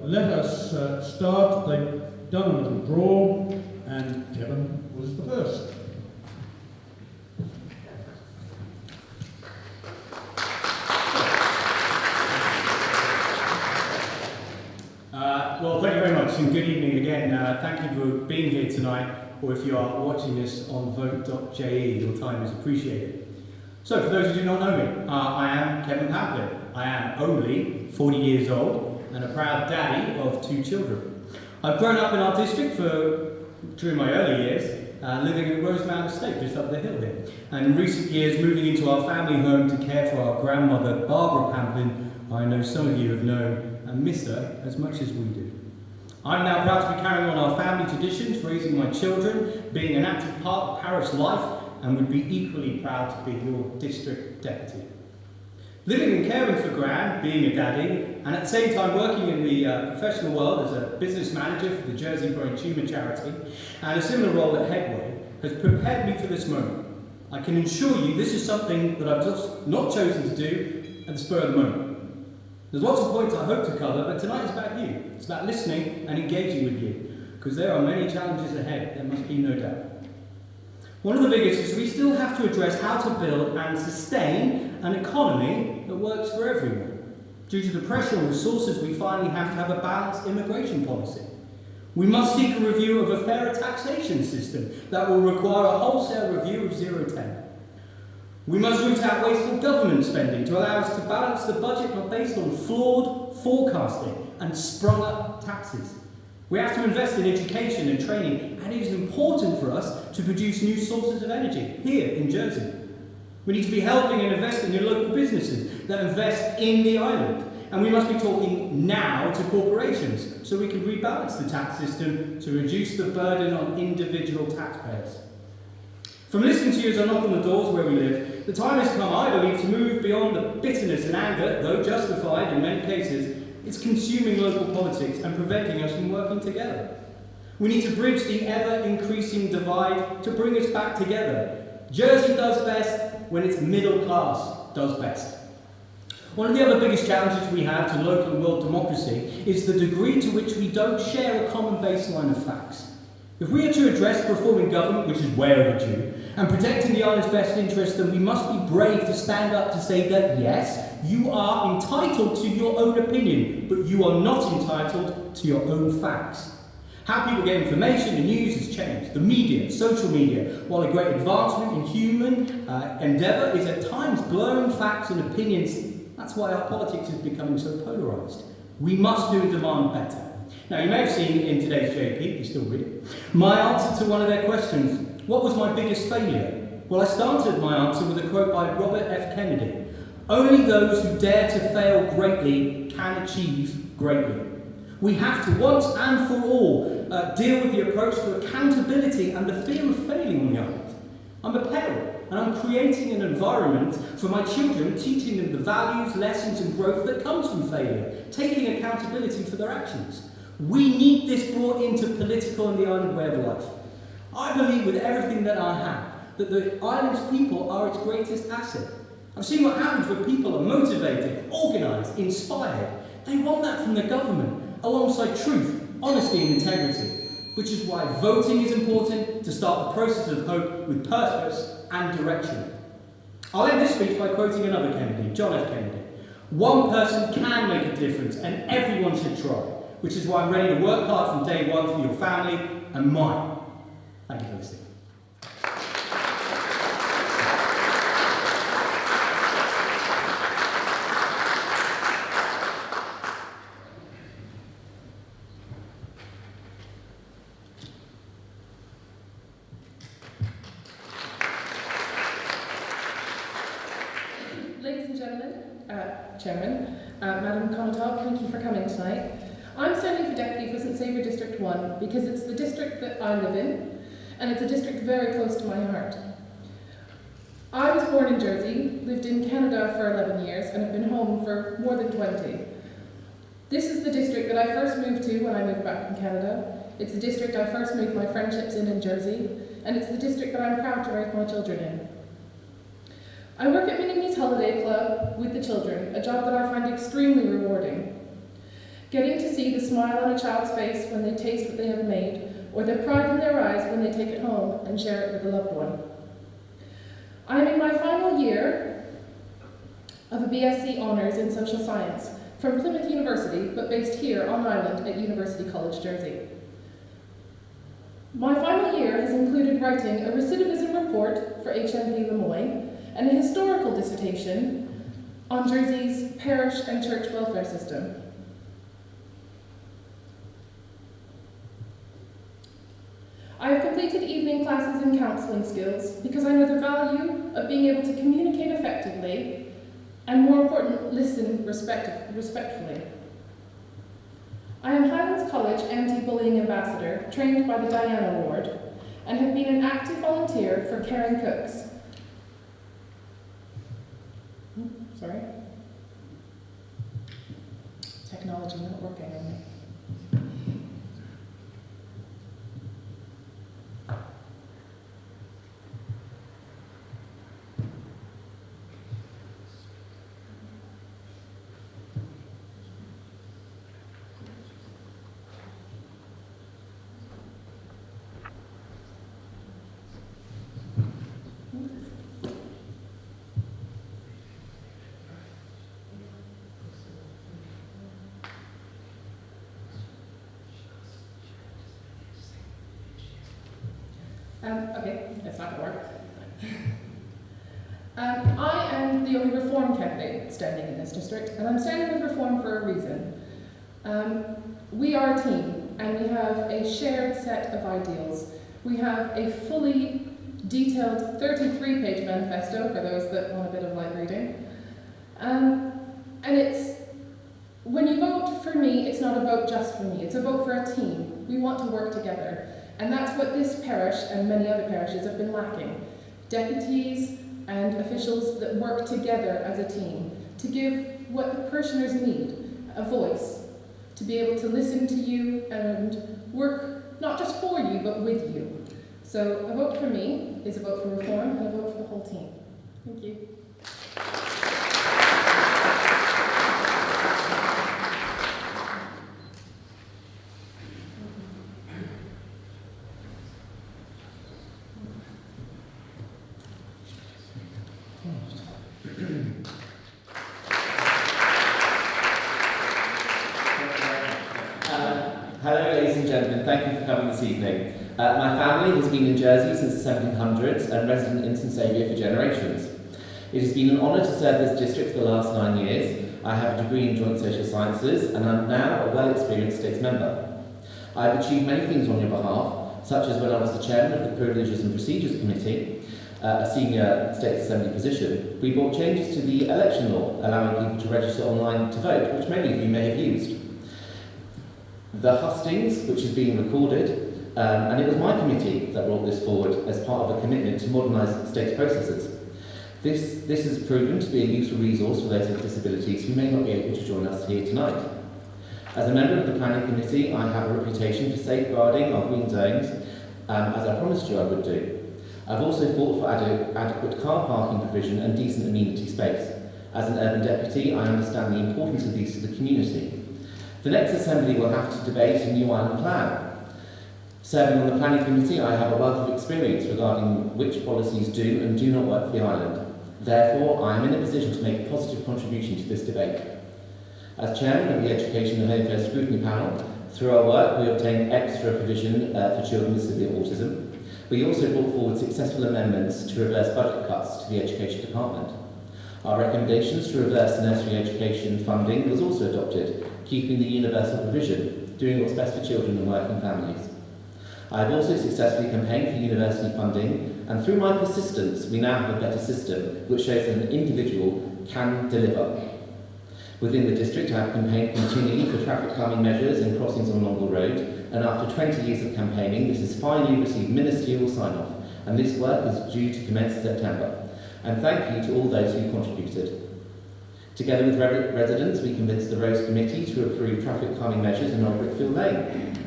let us start. They've done a little draw, and Kevin was the first. Well, thank you very much, and good evening again. Thank you for being here tonight, or if you are watching this on vote.je, your time is appreciated. So, for those who do not know me, I am Kevin Pamplin. I am only 40 years old and a proud daddy of 2 children. I've grown up in our district during my early years, living at Rosemount Estate, just up the hill here. And in recent years, moving into our family home to care for our grandmother, Barbara Pamplin, I know some of you have known and miss her as much as we do. I'm now proud to be carrying on our family traditions, raising my children, being an active part of parish life, and would be equally proud to be your district deputy. Living and caring for Gran, being a daddy, and at the same time working in the professional world as a business manager for the Jersey Brain Tumour Charity, and a similar role at Headway, has prepared me for this moment. I can assure you this is something that I've just not chosen to do at the spur of the moment. There's lots of points I hope to cover, but tonight is about you. It's about listening and engaging with you, because there are many challenges ahead, there must be no doubt. One of the biggest is we still have to address how to build and sustain an economy that works for everyone. Due to the pressure on resources, we finally have to have a balanced immigration policy. We must seek a review of a fairer taxation system that will require a wholesale review of 0-10. We must root out wasteful government spending to allow us to balance the budget not based on flawed forecasting and sprung-up taxes. We have to invest in education and training, and it is important for us to produce new sources of energy here in Jersey. We need to be helping and investing in local businesses that invest in the island, and we must be talking now to corporations so we can rebalance the tax system to reduce the burden on individual taxpayers. From listening to you as I knock on the doors where we live, the time has come, I believe, to move beyond the bitterness and anger, though justified in many cases. It's consuming local politics and preventing us from working together. We need to bridge the ever-increasing divide to bring us back together. Jersey does best when its middle class does best. One of the other biggest challenges we have to local and world democracy is the degree to which we don't share a common baseline of facts. If we are to address reforming government, which is way overdue, and protecting the island's best interests, then we must be brave to stand up to say that, yes, you are entitled to your own opinion, but you are not entitled to your own facts. How people get information and news has changed. The media, social media, while a great advancement in human endeavour, is at times blurring facts and opinions. That's why our politics is becoming so polarised. We must do and demand better. Now, you may have seen in today's JP, if you still read it, my answer to one of their questions. What was my biggest failure? Well, I started my answer with a quote by Robert F. Kennedy. Only those who dare to fail greatly can achieve greatly. We have to, once and for all, deal with the approach to accountability and the fear of failing on the island. I'm a parent, and I'm creating an environment for my children, teaching them the values, lessons and growth that comes from failure, taking accountability for their actions. We need this brought into political and the island way of life. I believe with everything that I have, that the island's people are its greatest asset. I've seen what happens when people are motivated, organised, inspired. They want that from the government, alongside truth, honesty and integrity, which is why voting is important to start the process of hope with purpose and direction. I'll end this speech by quoting another Kennedy, John F. Kennedy. One person can make a difference and everyone should try, which is why I'm ready to work hard from day one for your family and mine. Thank you for listening. Ladies and gentlemen, Chairman, Madam Comatog, thank you for coming tonight. I'm standing for Deputy for St Saviour District 1 because it's the district that I live in, and it's a district very close to my heart. I was born in Jersey, lived in Canada for 11 years, and have been home for more than 20. This is the district that I first moved to when I moved back from Canada. It's the district I first made my friendships in Jersey, and it's the district that I'm proud to raise my children in. I work at Minnie's Holiday Club with the children, a job that I find extremely rewarding. Getting to see the smile on a child's face when they taste what they have made, or the pride in their eyes when they take it home and share it with a loved one. I am in my final year of a BSc Honours in Social Science from Plymouth University, but based here on Ireland at University College, Jersey. My final year has included writing a recidivism report for HMP Lemoyne and a historical dissertation on Jersey's parish and church welfare system. I have completed evening classes in counselling skills because I know the value of being able to communicate effectively and, more important, listen respectfully. I am Highlands College Anti-Bullying Ambassador, trained by the Diana Award, and have been an active volunteer for Caring Cooks. Sorry. Technology not working on me. Okay, that's not going to work. I am the only Reform candidate standing in this district, and I'm standing with Reform for a reason. We are a team, and we have a shared set of ideals. We have a fully detailed 33-page manifesto for those that want a bit of light reading. And it's, when you vote for me, it's not a vote just for me, it's a vote for a team. We want to work together. And that's what this parish and many other parishes have been lacking. Deputies and officials that work together as a team to give what the parishioners need, a voice, to be able to listen to you and work not just for you, but with you. So a vote for me is a vote for Reform and a vote for the whole team. Thank you. Hello ladies and gentlemen, thank you for coming this evening. My family has been in Jersey since the 1700s and resident in St Saviour for generations. It has been an honour to serve this district for the last 9 years. I have a degree in joint social sciences and I'm now a well-experienced states member. I have achieved many things on your behalf, such as when I was the chairman of the Privileges and Procedures Committee, a senior State Assembly position. We brought changes to the election law, allowing people to register online to vote, which many of you may have used. The Hustings, which is being recorded, and it was my committee that brought this forward as part of a commitment to modernise state processes. This has proven to be a useful resource for those with disabilities who may not be able to join us here tonight. As a member of the planning committee, I have a reputation for safeguarding our green zones, as I promised you I would do. I've also fought for adequate car parking provision and decent amenity space. As an urban deputy, I understand the importance of these to the community. The next Assembly will have to debate a new island plan. Serving on the planning committee, I have a wealth of experience regarding which policies do and do not work for the island. Therefore, I am in a position to make a positive contribution to this debate. As chairman of the Education and Home Care Scrutiny Panel, through our work we obtained extra provision for children with severe autism. We also brought forward successful amendments to reverse budget cuts to the Education Department. Our recommendations to reverse nursery education funding was also adopted, keeping the universal provision, doing what's best for children and working families. I have also successfully campaigned for university funding, and through my persistence, we now have a better system which shows that an individual can deliver. Within the district, I have campaigned continually for traffic calming measures in crossings on Longle Road, and after 20 years of campaigning, this has finally received ministerial sign-off, and this work is due to commence in September. And thank you to all those who contributed. Together with residents, we convinced the Rose Committee to approve traffic calming measures in Old Brickfield Lane.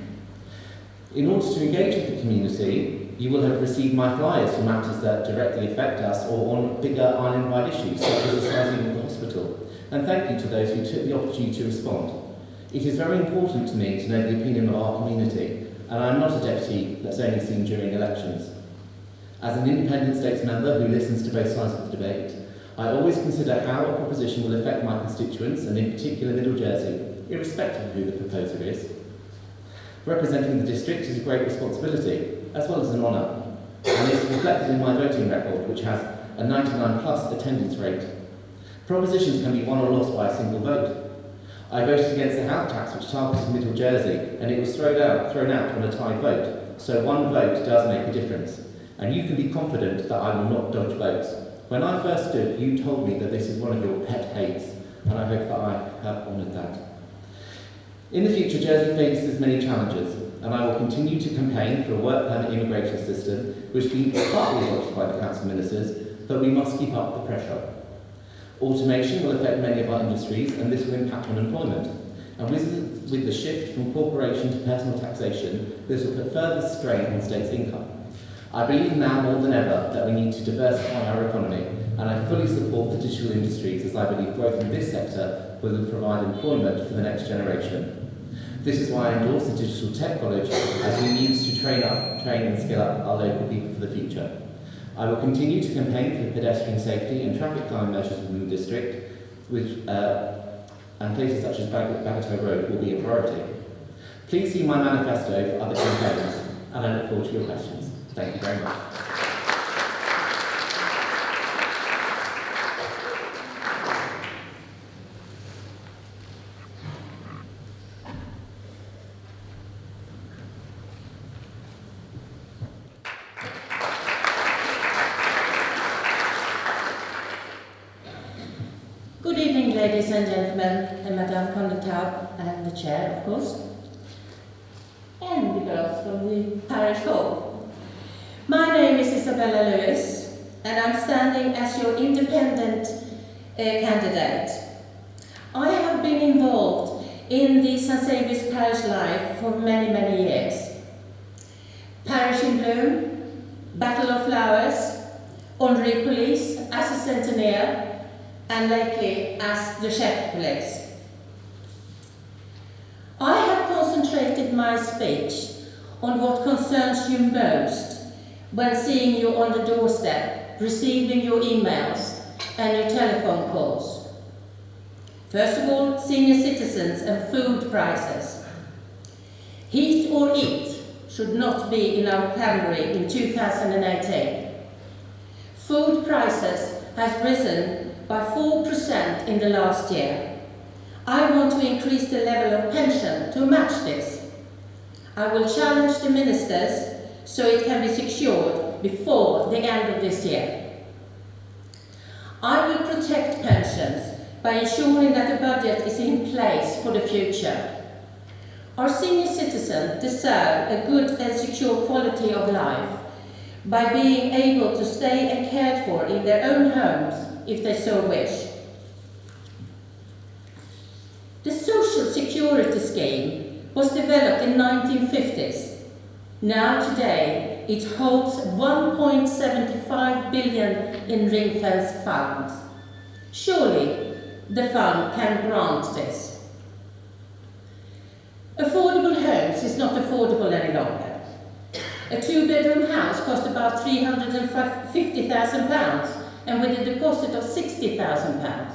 In order to engage with the community, you will have received my flyers for matters that directly affect us or on bigger island-wide issues, such as the sizing of the hospital. And thank you to those who took the opportunity to respond. It is very important to me to know the opinion of our community, and I am not a deputy that's only seen during elections. As an independent states member who listens to both sides of the debate, I always consider how a proposition will affect my constituents, and in particular Middle Jersey, irrespective of who the proposer is. Representing the district is a great responsibility, as well as an honour, and is reflected in my voting record, which has a 99+ attendance rate. Propositions can be won or lost by a single vote. I voted against the house tax, which targeted Middle Jersey, and it was thrown out on a tie vote, so one vote does make a difference. And you can be confident that I will not dodge votes. When I first stood, you told me that this is one of your pet hates, and I hope that I have honoured that. In the future, Jersey faces many challenges, and I will continue to campaign for a work permit immigration system, which has been partly adopted by the Council Ministers, but we must keep up the pressure. Automation will affect many of our industries, and this will impact on employment. And with the shift from corporation to personal taxation, this will put further strain on states' income. I believe now more than ever that we need to diversify our economy, and I fully support the digital industries, as I believe growth in this sector will provide employment for the next generation. This is why I endorse the Digital Tech College, as we need to train and skill up our local people for the future. I will continue to campaign for pedestrian safety and traffic calming measures within the district, and places such as Bagatelle Road will be a priority. Please see my manifesto for other campaigns, and I look forward to your questions. Thank you very much. Good evening, ladies and gentlemen, and Madame Condotau, and the chair, of course, and the girls from the parish hall. My name is Isabella Lewis, and I'm standing as your independent candidate. I have been involved in the St. Saviour's parish life for many, many years. Parish in Bloom, Battle of Flowers, Honorary Police, as a centenaire, and lately as the chef police. I have concentrated my speech on what concerns you most when seeing you on the doorstep, receiving your emails and your telephone calls. First of all, senior citizens and food prices. Heat or eat should not be in our vocabulary in 2018. Food prices has risen by 4% in the last year. I want to increase the level of pension to match this. I will challenge the ministers so it can be secured before the end of this year. I will protect pensions by ensuring that the budget is in place for the future. Our senior citizens deserve a good and secure quality of life by being able to stay and cared for in their own homes if they so wish. The Social Security Scheme was developed in the 1950s. Now today it holds 1.75 billion in ring-fenced funds. Surely the fund can grant this. Affordable homes is not affordable any longer. A two-bedroom house costs about £350,000 and with a deposit of £60,000.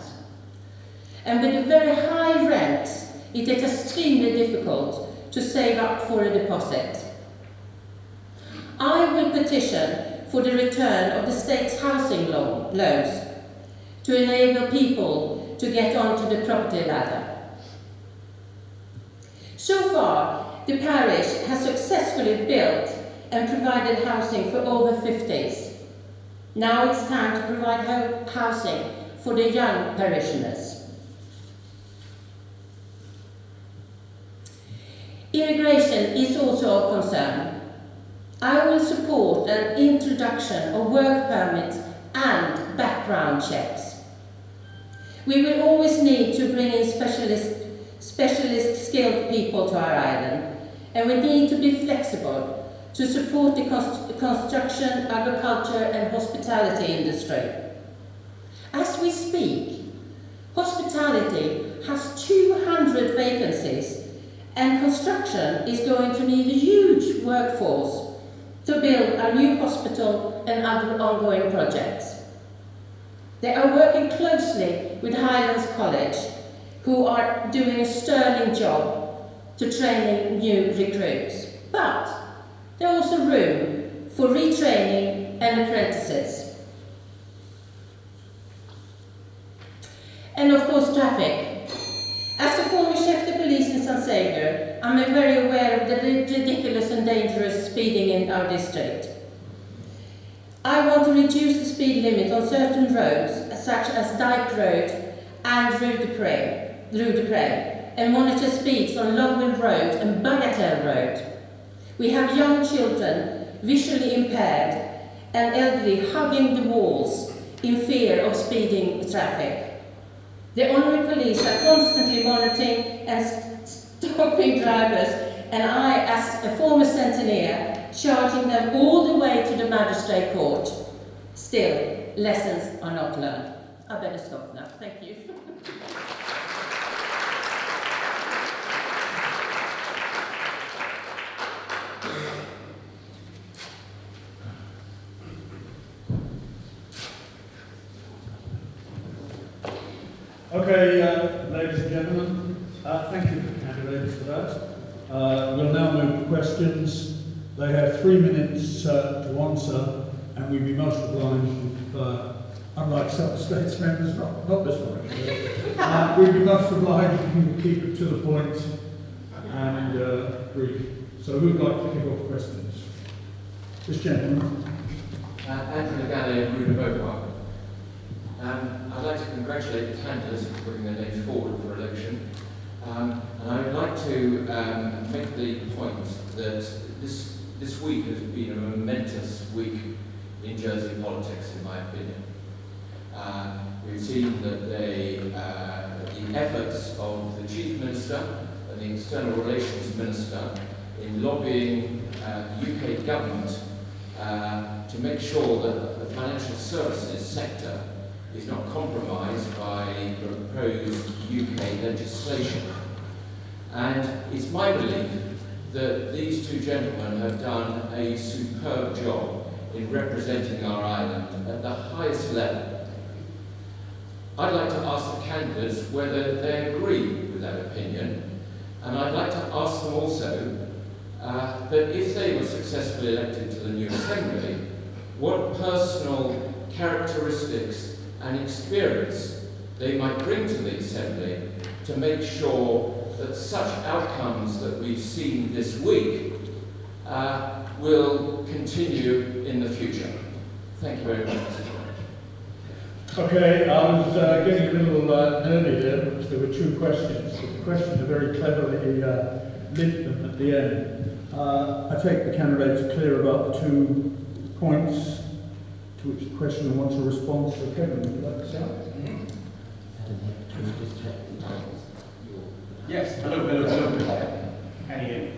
And with a very high rent, it is extremely difficult to save up for a deposit. I will petition for the return of the state's housing loans to enable people to get onto the property ladder. So far, the parish has successfully built and provided housing for over 50s. Now it's time to provide housing for the young parishioners. Immigration is also a concern. I will support an introduction of work permits and background checks. We will always need to bring in specialist skilled people to our island, and we need to be flexible to support the construction, agriculture and hospitality industry. As we speak, hospitality has 200 1,500 vacancies, and construction is going to need a huge workforce to build a new hospital and other ongoing projects. They are working closely with Highlands College, who are doing a sterling job to training new recruits. But there is also room for retraining and apprentices. And of course, traffic. As the former chef de police in St. Saviour, I'm very aware of the ridiculous and dangerous speeding in our district. I want to reduce the speed limit on certain roads, such as Dyke Road and Rue de Pré, and monitor speeds on Longwood Road and Bagatelle Road. We have young children, visually impaired, and elderly hugging the walls in fear of speeding traffic. The honorary police are constantly monitoring and stopping drivers, and I, as a former centenaire, charging them all the way to the magistrate court. Still, lessons are not learned. I better stop now. Thank you. Okay, ladies and gentlemen, thank you for the candidates for that. We'll now move to questions. They have 3 minutes to answer, and we'd be most obliged if, unlike some states members, not this one actually, we'd be most obliged if you would keep it to the point and brief. So who'd like to kick off questions? This gentleman. Andrew Nagano, Rue de Beauvoir. I'd like to congratulate the candidates for putting their names forward for election. And I would like to make the point that this week has been a momentous week in Jersey politics, in my opinion. We've seen that the efforts of the Chief Minister and the External Relations Minister in lobbying the UK government to make sure that the financial services sector is not compromised by proposed UK legislation. And it's my belief that these two gentlemen have done a superb job in representing our island at the highest level. I'd like to ask the candidates whether they agree with that opinion, and I'd like to ask them also that if they were successfully elected to the new Assembly, what personal characteristics and experience they might bring to the Assembly to make sure that such outcomes that we've seen this week will continue in the future. Thank you very much, Mr. Chairman. Okay, I was getting a little nerdy there because there were two questions. The questions are very cleverly linked them at the end. I take the candidates are clear about the 2 points to which the questioner wants a response. So Kevin, would you like to start? Yes, hello. Can you hear me?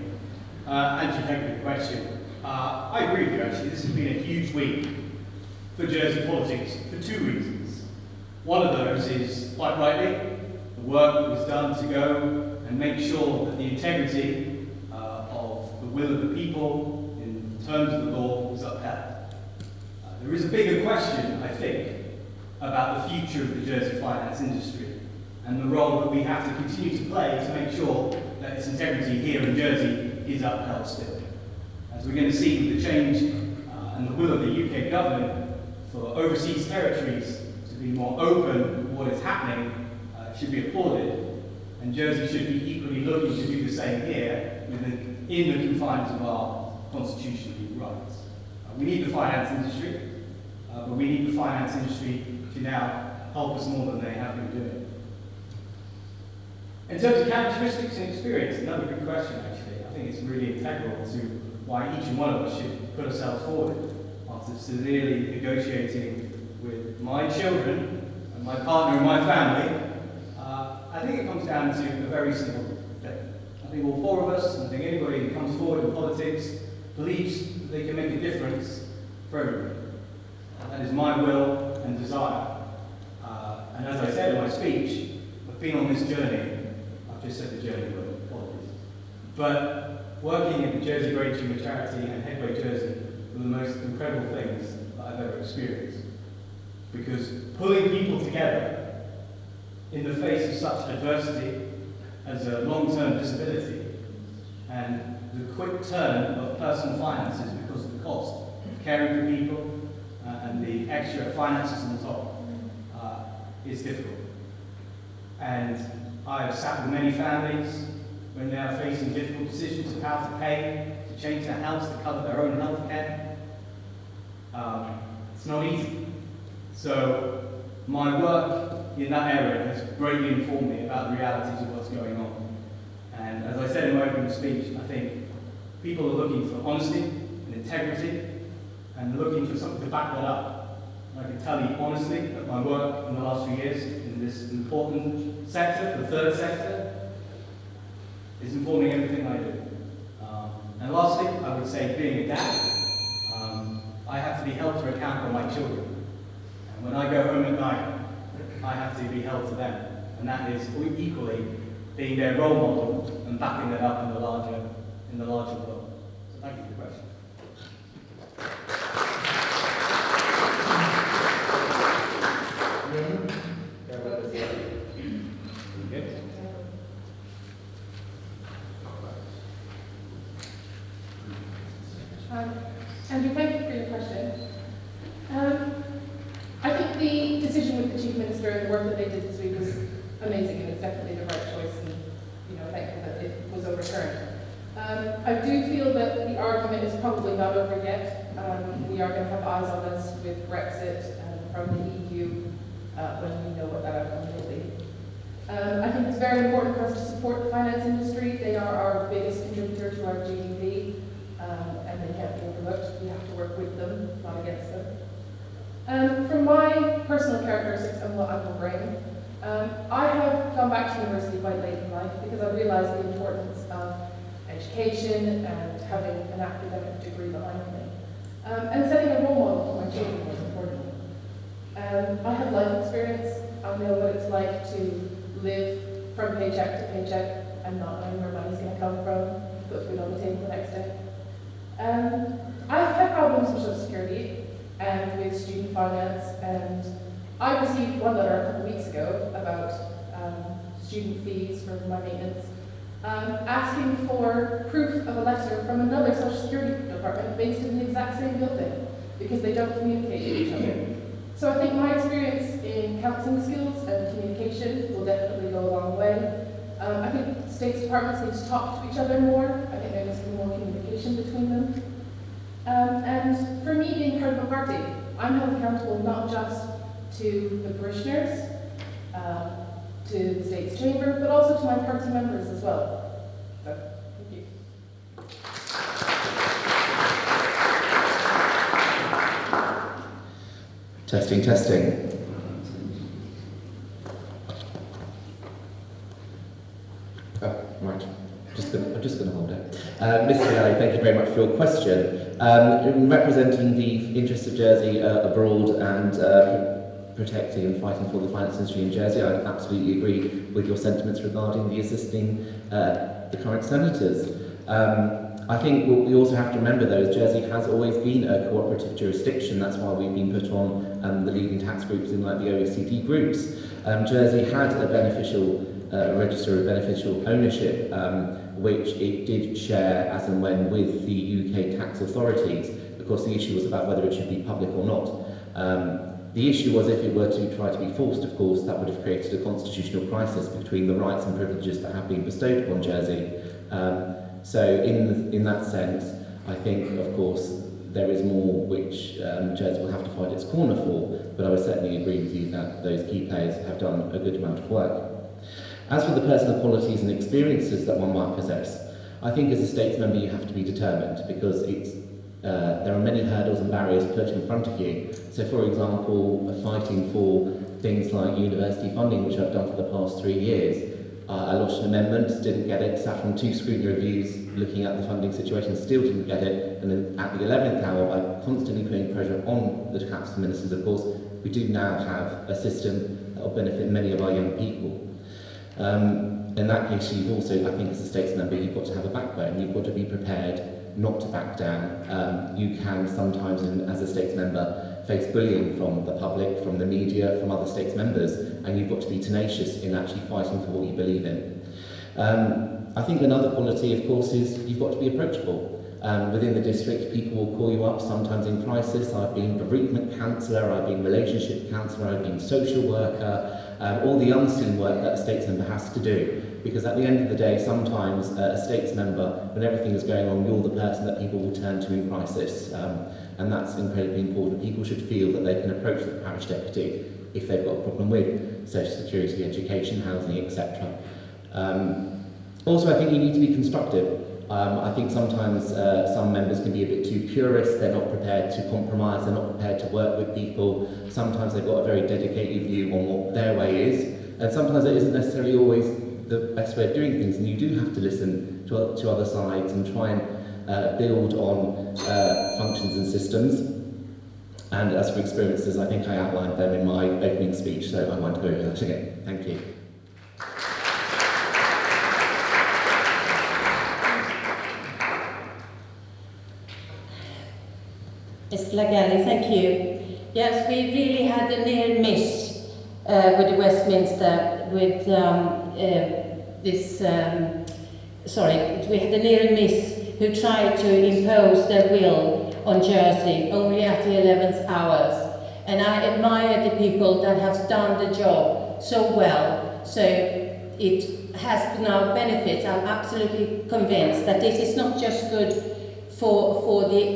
Andrew, thank you for the question. I agree with you, actually. This has been a huge week for Jersey politics for 2 reasons. One of those is, quite rightly, the work that was done to go and make sure that the integrity of the will of the people in terms of the law was upheld. There is a bigger question, I think, about the future of the Jersey finance industry and the role that we have to continue to play to make sure that its integrity here in Jersey is upheld still. As we're going to see with the change and the will of the UK government for overseas territories to be more open with what is happening should be applauded, and Jersey should be equally looking to do the same here in the confines of our constitutional rights. We need the finance industry, but we need the finance industry to now help us more than they have been doing. In terms of characteristics and experience, another good question actually. I think it's really integral to why each and one of us should put ourselves forward after severely negotiating with my children and my partner and my family. I think it comes down to a very simple thing. I think all 4 of us, and I think anybody who comes forward in politics, believes that they can make a difference for everybody. That is my will and desire. And as I said in my speech, I've been on this journey. I've I've just said the Jersey word, apologies. But working in the Jersey Great Tumor Charity and Headway Jersey were the most incredible things that I've ever experienced. Because pulling people together in the face of such adversity as a long-term disability and the quick turn of personal finances because of the cost of caring for people and the extra finances on top is difficult. And I've sat with many families when they are facing difficult decisions of how to pay to change their house to cover their own health care. It's not easy. So my work in that area has greatly informed me about the realities of what's going on. And as I said in my opening speech, I think people are looking for honesty and integrity and looking for something to back that up. And I can tell you honestly that my work in the last few years in this important sector, the third sector, is informing everything I do. And lastly, I would say being a dad, I have to be held to account for my children. And when I go home at night, I have to be held to them. And that is equally being their role model and backing that up in the larger world. So thank you for the question. Andrew, thank you for your question. I think the decision with the Chief Minister and the work that they did this week was amazing, and it's definitely the right choice, and thankful that it was overturned. I do feel that the argument is probably not over yet. We are going to have eyes on us with Brexit from the EU when we know what that outcome will be. I think it's very important for us to support the finance industry. They are our biggest contributor to our GDP, and they can't be overlooked. We have to work with them, not against them. From my personal characteristics and what I will bring, I have gone back to university quite late in life because I realised the importance of education and having an academic degree behind me. And setting a role model for my children was important. I have life experience. I know what it's like to live from paycheck to paycheck and not knowing where money's going to come from, put food on the table the next day. I've had problems with Social Security and with student finance, and I received one letter a couple of weeks ago about student fees for my maintenance, asking for proof of a letter from another Social Security department based in the exact same building, because they don't communicate with each other. So I think my experience in counselling skills and communication will definitely go a long way. I think states departments need to talk to each other more. I think there needs to be more communication between them. And for me, being part of a party, I'm held accountable not just to the parishioners, to the State's Chamber, but also to my party members as well. So, thank you. Testing, testing. Oh, right. I'm just going to hold it. Mr. Alley, thank you very much for your question. Representing the interests of Jersey abroad and protecting and fighting for the finance industry in Jersey, I absolutely agree with your sentiments regarding the assisting the current senators. I think what we also have to remember, though, is Jersey has always been a cooperative jurisdiction. That's why we've been put on the leading tax groups in like the OECD groups. Jersey had a beneficial register of beneficial ownership, which it did share as and when with the UK tax authorities. Of course, the issue was about whether it should be public or not. The issue was if it were to try to be forced, of course, that would have created a constitutional crisis between the rights and privileges that have been bestowed upon Jersey. So in that sense, I think, of course, there is more which Jersey will have to fight its corner for, but I would certainly agree with you that those key players have done a good amount of work. As for the personal qualities and experiences that one might possess, I think as a States member you have to be determined, because there are many hurdles and barriers put in front of you. So for example, fighting for things like university funding, which I've done for the past 3 years. I lodged an amendment, didn't get it, sat from 2 scrutiny reviews looking at the funding situation, still didn't get it, and then at the 11th hour, by constantly putting pressure on the tax ministers, of course, we do now have a system that will benefit many of our young people. In that case, you've also, I think as a States member, you've got to have a backbone. You've got to be prepared not to back down. You can sometimes, as a States member, face bullying from the public, from the media, from other States members, and you've got to be tenacious in actually fighting for what you believe in. I think another quality, of course, is you've got to be approachable. Within the district, people will call you up, sometimes in crisis. I've been bereavement counsellor, I've been relationship counsellor, I've been social worker, all the unseen work that a States member has to do. Because at the end of the day, sometimes a States member, when everything is going on, you're the person that people will turn to in crisis. And that's incredibly important. People should feel that they can approach the parish deputy if they've got a problem with social security, education, housing, etc. Also, I think you need to be constructive. I think sometimes some members can be a bit too purist, they're not prepared to compromise, they're not prepared to work with people. Sometimes they've got a very dedicated view on what their way is, and sometimes it isn't necessarily always the best way of doing things, and you do have to listen to other sides and try and build on functions and systems. And as for experiences, I think I outlined them in my opening speech, so I won't go over that again. Thank you. Mr. Lagelli, thank you. Yes, we really had a near miss with the Westminster, with we had a near miss who tried to impose their will on Jersey only at the 11th hours. And I admire the people that have done the job so well, so it has now benefits. I'm absolutely convinced that this is not just good for the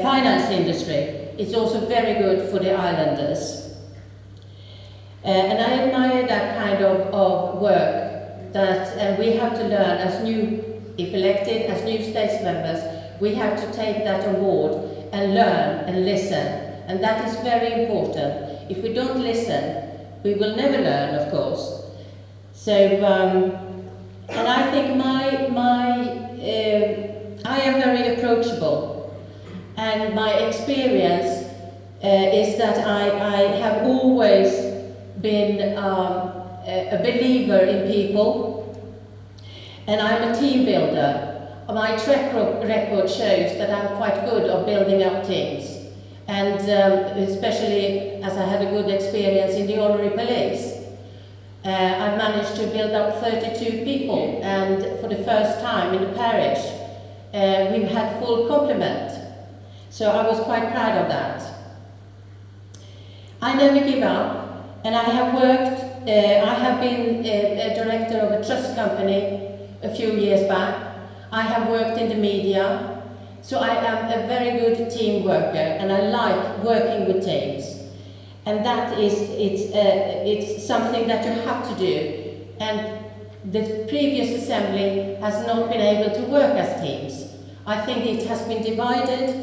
finance industry. It's also very good for the islanders. And I admire that kind of work that we have to learn as new, if elected, as new States members, we have to take that on board and learn and listen. And that is very important. If we don't listen, we will never learn, of course. So, and I think I am very approachable, and my experience is that I have always been a believer in people, and I'm a team builder. My track record shows that I'm quite good at building up teams, and especially as I had a good experience in the honorary police. I managed to build up 32 people, and for the first time in the parish, we had full complement. So I was quite proud of that. I never give up, and I have worked, I have been a director of a trust company a few years back. I have worked in the media, so I am a very good team worker, and I like working with teams. And that is, it's something that you have to do. And the previous assembly has not been able to work as teams. I think it has been divided,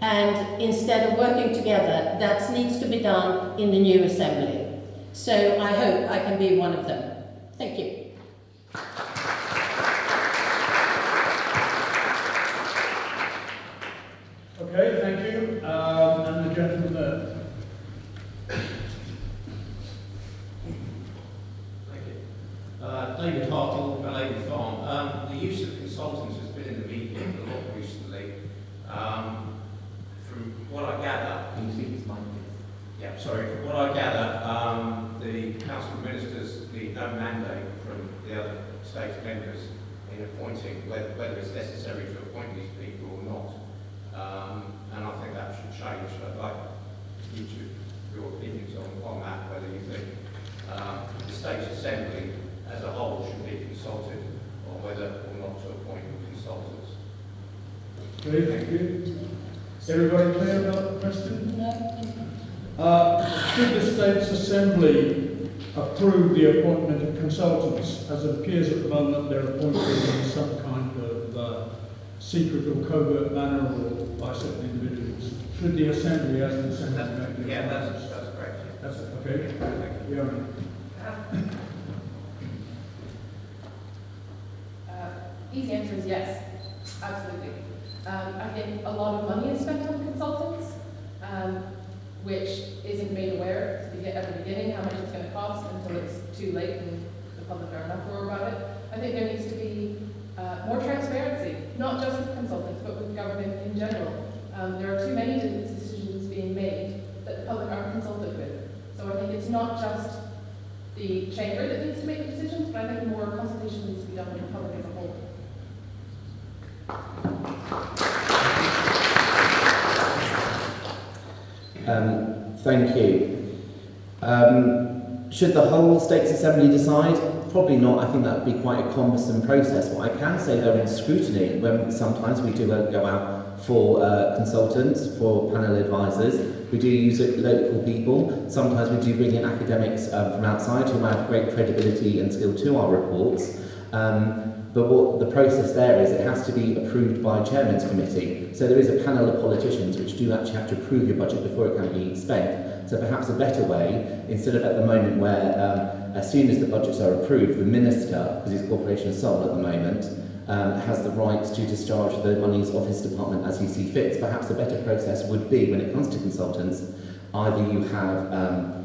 and instead of working together, that needs to be done in the new assembly. So I hope I can be one of them. Thank you. Okay, thank you. And the gentleman there. David Hartle, Balady Farm. The use of consultants has been in the media a lot recently. From what I gather, Can you see this mic, please? yeah, sorry, from what I gather, the Council of Ministers need no mandate from the other state members in appointing whether it's necessary to appoint these people or not. And I think that should change. I'd like each of your opinions on that, whether you think the State Assembly as a whole should be consulted, or whether or not to appoint consultants. Okay, thank you. Is everybody clear about the question? No. Should the States Assembly approve the appointment of consultants? As it appears at the moment, they're appointed in some kind of secret or covert manner or by certain individuals. Should the Assembly, as an Assembly, make the appointments? That's correct. That's it, okay. Fiona. Easy answer is yes, absolutely. I think a lot of money is spent on consultants, which isn't made aware at the beginning how much it's going to cost until too late and the public are in uproar about it. I think there needs to be more transparency, not just with consultants, but with government in general. There are too many decisions being made that the public aren't consulted with. So I think it's not just the chamber that needs to make the decisions, but I think more consultation needs to be done with the public as a whole. Thank you. Should the whole States Assembly decide? Probably not. I think that would be quite a cumbersome process. What I can say though in scrutiny, when sometimes we do go out for consultants, for panel advisors, we do use local people. Sometimes we do bring in academics from outside who have great credibility and skill to our reports. But what the process there is, it has to be approved by Chairman's Committee. So there is a panel of politicians which do actually have to approve your budget before it can be spent. So perhaps a better way, instead of at the moment where as soon as the budgets are approved, the Minister, because his corporation is sole at the moment, has the right to discharge the monies of his department as he sees fit. Perhaps a better process would be, when it comes to consultants, either you have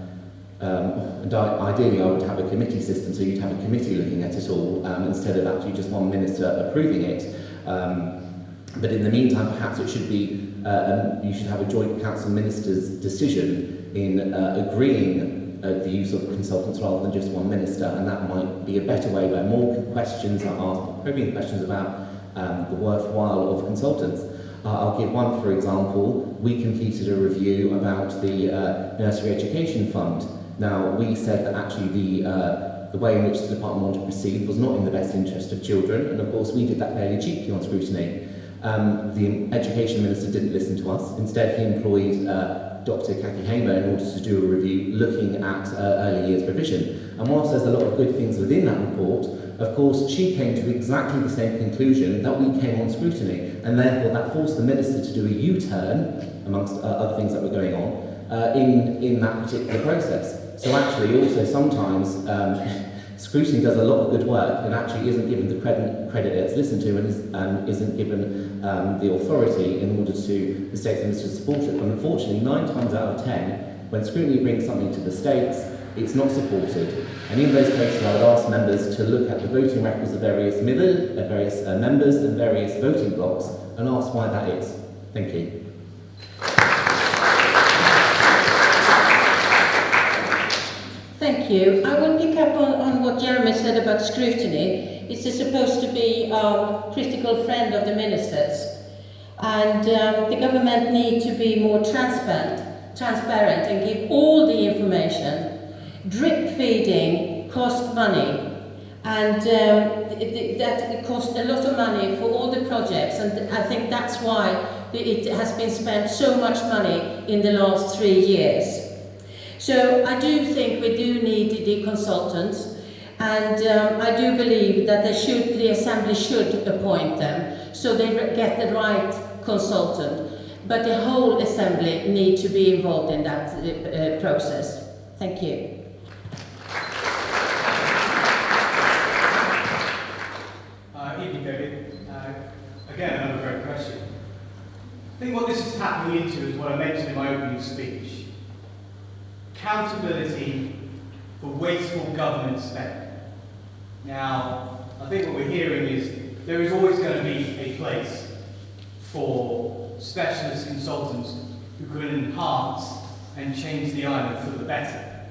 ideally I would have a committee system, so you'd have a committee looking at it all instead of actually just one minister approving it. But in the meantime, perhaps it should be, you should have a joint council minister's decision in agreeing the use of consultants rather than just one minister, and that might be a better way where more questions are asked, probing questions about the worthwhile of consultants. I'll give one, for example. We completed a review about the Nursery Education Fund. Now, we said that actually the way in which the department wanted to proceed was not in the best interest of children, and of course we did that fairly cheaply on scrutiny. The Education Minister didn't listen to us. Instead, he employed Dr. Kathy Hamer in order to do a review looking at early years provision. And whilst there's a lot of good things within that report, of course, she came to exactly the same conclusion that we came on scrutiny, and therefore that forced the Minister to do a U-turn, amongst other things that were going on, in that particular process. So actually, also sometimes, scrutiny does a lot of good work and actually isn't given the credit it's listened to and isn't given the authority in order to the States Minister to support it. But unfortunately, 9 times out of 10, when scrutiny brings something to the States, it's not supported. And in those cases, I would ask members to look at the voting records of various members and various voting blocks and ask why that is. Thank you. Thank you. I will pick up on what Jeremy said about scrutiny. It's supposed to be a critical friend of the ministers. And the government need to be more transparent and give all the information. Drip feeding costs money. And that costs a lot of money for all the projects. And I think that's why it has been spent so much money in the last 3 years. So I do think we do need the consultants, and I do believe that the Assembly should appoint them so they get the right consultant. But the whole Assembly need to be involved in that process. Thank you. Evening, David. Again, another great question. I think what this is tapping into is what I mentioned in my opening speech. Accountability for wasteful government spend. Now, I think what we're hearing is there is always going to be a place for specialist consultants who can enhance and change the island for the better.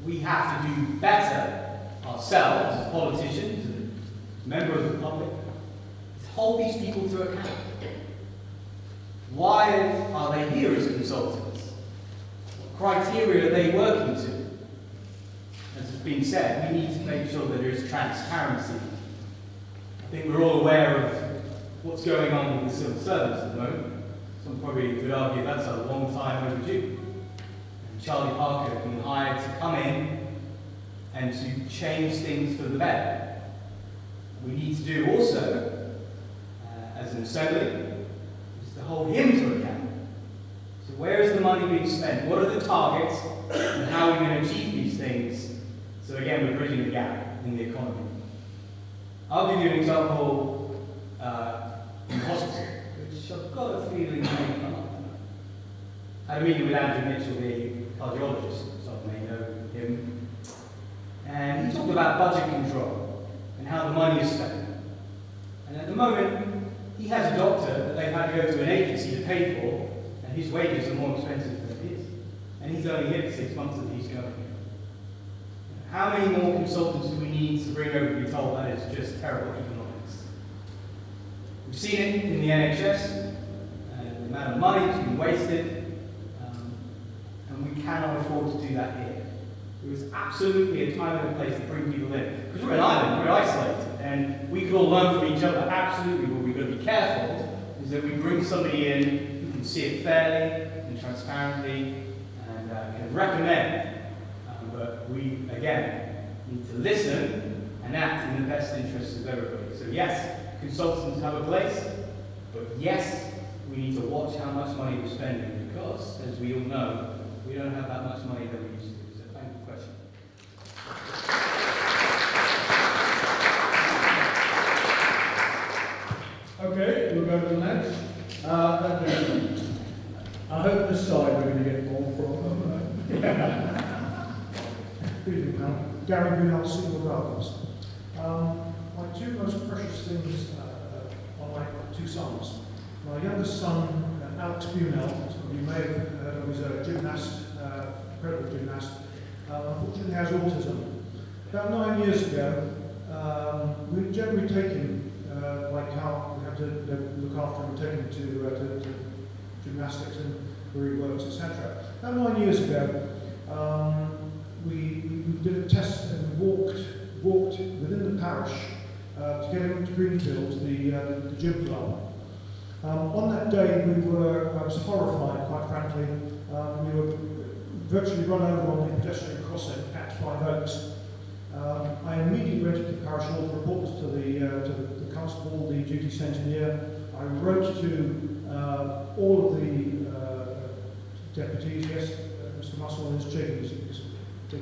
We have to do better ourselves as politicians and members of the public to hold these people to account. Why are they here as consultants? Criteria are they working to? As has been said, we need to make sure that there is transparency. I think we're all aware of what's going on with the civil servants at the moment. Some probably could argue that's a long time overdue. And Charlie Parker has been hired to come in and to change things for the better. We need to do also, as an assembly, is to hold him to account. So where is the money being spent? What are the targets? And how are we going to achieve these things? So again, we're bridging the gap in the economy. I'll give you an example in hospital, which I've got a feeling may come up. I had a meeting with Andrew Mitchell, the cardiologist, some may know him. and he talked about budget control and how the money is spent. And at the moment, he has a doctor that they've had to go to an agency to pay for, and his wages are more expensive than his. And he's only here for 6 months that he's going. How many more consultants do we need to bring over to be told that is just terrible economics? We've seen it in the NHS, the amount of money that's been wasted, and we cannot afford to do that here. There is absolutely a time and a place to bring people in. Because we're an island, we're isolated, and we can all learn from each other. Absolutely, but we've got to be careful is that we bring somebody in who can see it fairly and transparently and can recommend. But we, again, need to listen and act in the best interests of everybody. So yes, consultants have a place, but yes, we need to watch how much money we're spending because, as we all know, we don't have that much money that we used to. So thank you for the question. Okay, we'll go to the next. I hope this side we're going to get more from. Good evening, panel. Gary Brunel, Single Gardens. My two most precious things are my two sons. My youngest son, Alex Brunel, you may have heard of, he's a gymnast, incredible gymnast, unfortunately has autism. About 9 years ago, we generally take him, like how we have to look after him, take him to gymnastics and where he works, etc. About 9 years ago, we did a test and walked within the parish to get him to Greenfield, the gym club. On that day, I was horrified, quite frankly. We were virtually run over on the pedestrian crossing at Five Oaks. I immediately went to the parish hall to report this to the constable, the duty centenier. I wrote to all of the deputies, yes, Mr. Muscle and his chief,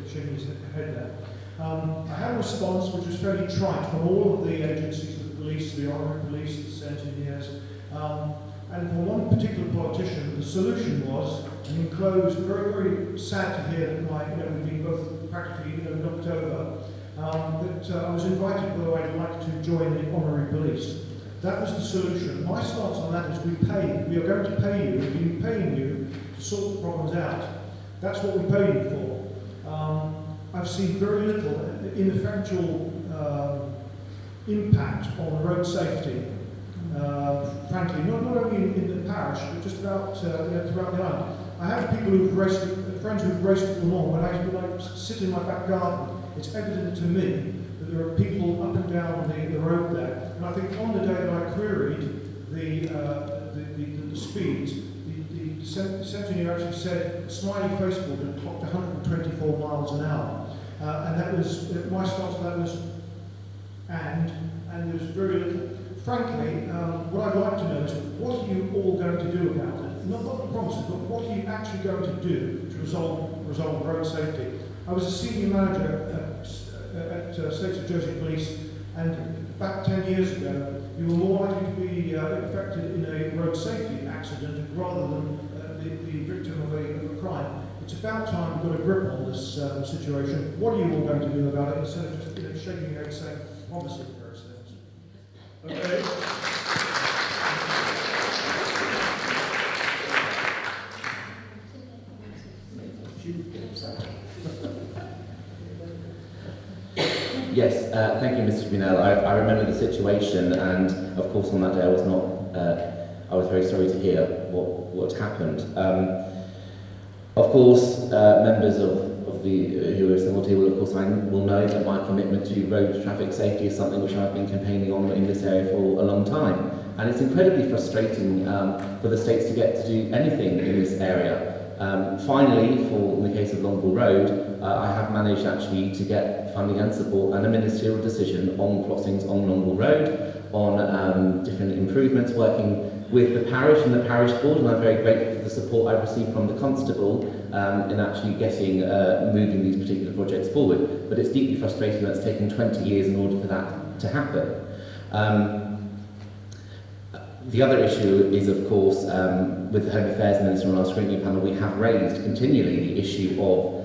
shaking his head there. I had a response which was fairly trite from all of the agencies, the police, the honorary police, the centeniers, and for one particular politician, the solution was an enclosed, very, very sad to hear that we've been both practically knocked over, that I was invited, though I'd like to join the honorary police. That was the solution. My stance on that is we are going to pay you, we've been paying you to sort the problems out. That's what we pay you for. I've seen very little ineffectual impact on road safety. Frankly, not only in the parish, but just about throughout the island. I have people friends who've raced at Le Mans. When I sit in my back garden, it's evident to me that there are people up and down the road there. And I think on the day that I queried the speeds, the centennial actually said a smiley face board had clocked 124 miles an hour. And that was, my stance on that was, and there was very little. Frankly, what I'd like to know is what are you all going to do about it? Not the promises, but what are you actually going to do to resolve road safety? I was a senior manager at States of Jersey Police, and back 10 years ago, you were more likely to be affected in a road safety accident rather than the victim of a crime. It's about time we got a grip on this situation. What are you all going to do about it instead of just shaking your head saying, obviously, various things. Okay. Yes, thank you, Mr. Brunel. I remember the situation, and of course, on that day, I was very sorry to hear what happened. Of course, members of the who are assembled here will know that my commitment to road traffic safety is something which I've been campaigning on in this area for a long time, and it's incredibly frustrating for the states to get to do anything in this area. Finally, in the case of Longville Road, I have managed actually to get funding and support and a ministerial decision on crossings on Longville Road, on different improvements, working with the parish and the parish board, and I'm very grateful for the support I've received from the constable in actually getting moving these particular projects forward. But it's deeply frustrating that it's taken 20 years in order for that to happen. The other issue is, of course, with the Home Affairs Minister on our scrutiny panel, we have raised continually the issue of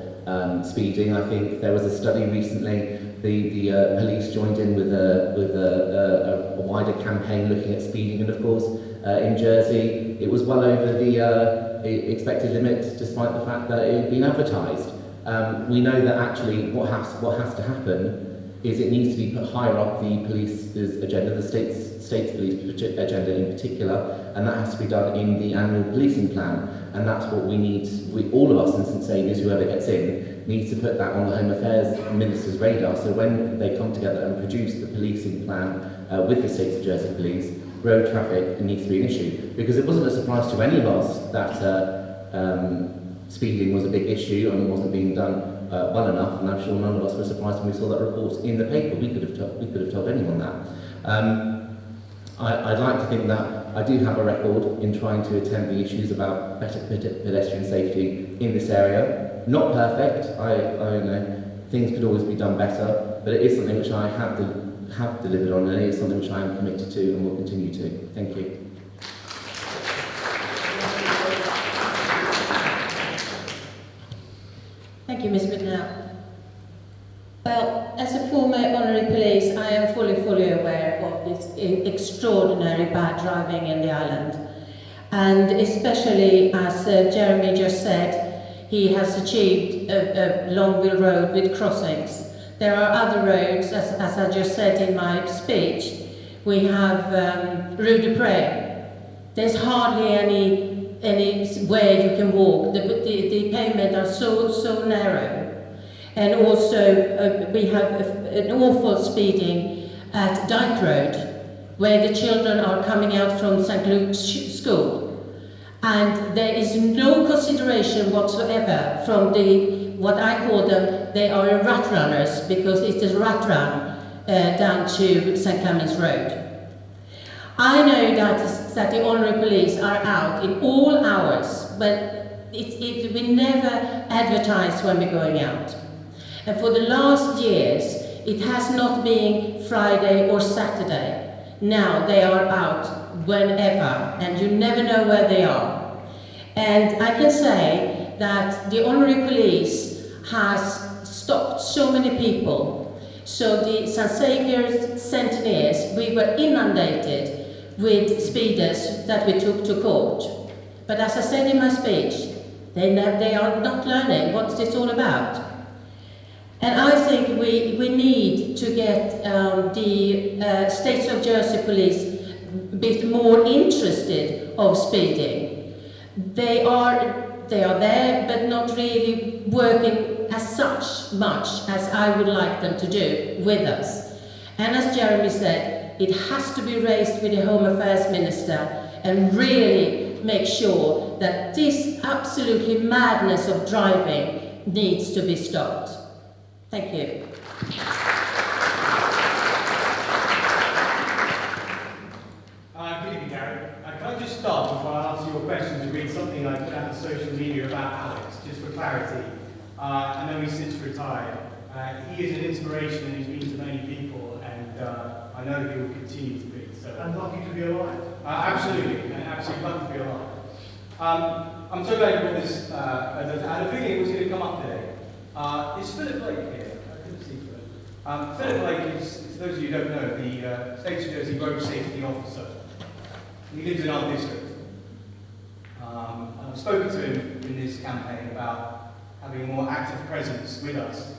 speeding. I think there was a study recently. The police joined in with a wider campaign looking at speeding, and of course in Jersey it was well over the expected limit, despite the fact that it had been advertised. We know that actually what has to happen is it needs to be put higher up the police's agenda, the state's police agenda in particular, and that has to be done in the annual policing plan. And that's what we need. All of us in St Saviour's, whoever gets in, needs to put that on the Home Affairs Minister's radar. So when they come together and produce the policing plan with the States of Jersey Police, road traffic needs to be an issue. Because it wasn't a surprise to any of us that speeding was a big issue and wasn't being done well enough, and I'm sure none of us were surprised when we saw that report in the paper. We could have told anyone that. I'd like to think that I do have a record in trying to attend the issues about better pedestrian safety in this area. Not perfect. I know things could always be done better, but it is something which I have delivered on, and it is something which I am committed to and will continue to. Thank you. Thank you, Ms. Whitnell. Well, as a former honorary police, I am fully aware of this extraordinary bad driving in the island. And especially, as Jeremy just said, he has achieved a Longville Road with crossings. There are other roads, as I just said in my speech. We have Rue de Pré. There's hardly anywhere you can walk. The pavement are so narrow. And also we have an awful speeding at Dyke Road, where the children are coming out from St Luke's school. And there is no consideration whatsoever from what I call them, they are rat runners, because it is rat run down to St Clement's Road. I know that the honorary police are out in all hours, but we never advertise when we're going out. And for the last years, it has not been Friday or Saturday. Now they are out whenever, and you never know where they are. And I can say that the honorary police has stopped so many people. So the St Saviour's centenaries, we were inundated with speeders that we took to court. But as I said in my speech, they are not learning what's this all about. And I think we need to get the States of Jersey Police a bit more interested of speeding. They are there, but not really working as much as I would like them to do with us. And as Jeremy said, it has to be raised with the Home Affairs Minister and really make sure that this absolutely madness of driving needs to be stopped. Thank you. Good evening, Gary. Can I just start before I answer your question to read something I put out on social media about Alex, just for clarity. I know he's since retired. He is an inspiration and he's been to many people, and I know he will continue to be. So. And lucky to be alive. Absolutely, and absolutely lucky to be alive. I'm so glad you brought this. I had a feeling it was going to come up today. Is Philip Blake here? I couldn't see Philip. Philip Blake is, for those of you who don't know, the States of Jersey Road Safety Officer. He lives in our district. I've spoken to him in this campaign about having a more active presence with us.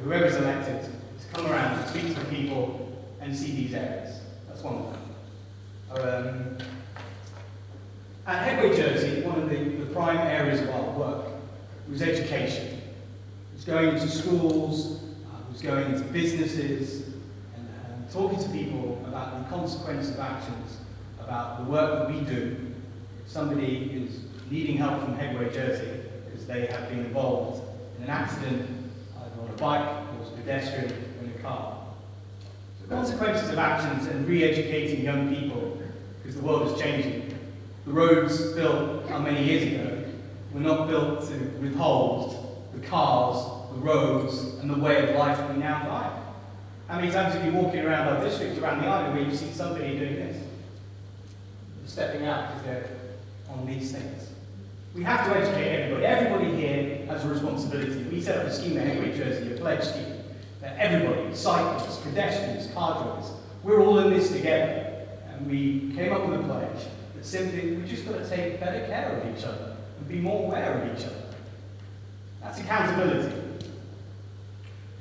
Whoever's elected, to come around and speak to people and see these areas. That's one of them. At Headway Jersey, one of the prime areas of our work was education. It was going into schools, it was going into businesses, and talking to people about the consequence of actions, about the work that we do. If somebody is needing help from Headway Jersey because they have been involved in an accident, either on a bike, or as a pedestrian, or in a car. The consequences of actions and re-educating young people, because the world is changing. The roads built how many years ago were not built to withhold the cars, the roads, and the way of life we now find. How many times have you walking around our district, around the island, where you see somebody doing this? Stepping out because they're on these things. We have to educate everybody. Everybody here has a responsibility. We set up a scheme at Henry Jersey, a pledge scheme, that everybody, cyclists, pedestrians, car drivers, we're all in this together. And we came up with a pledge that simply, we just got to take better care of each other and be more aware of each other. That's accountability.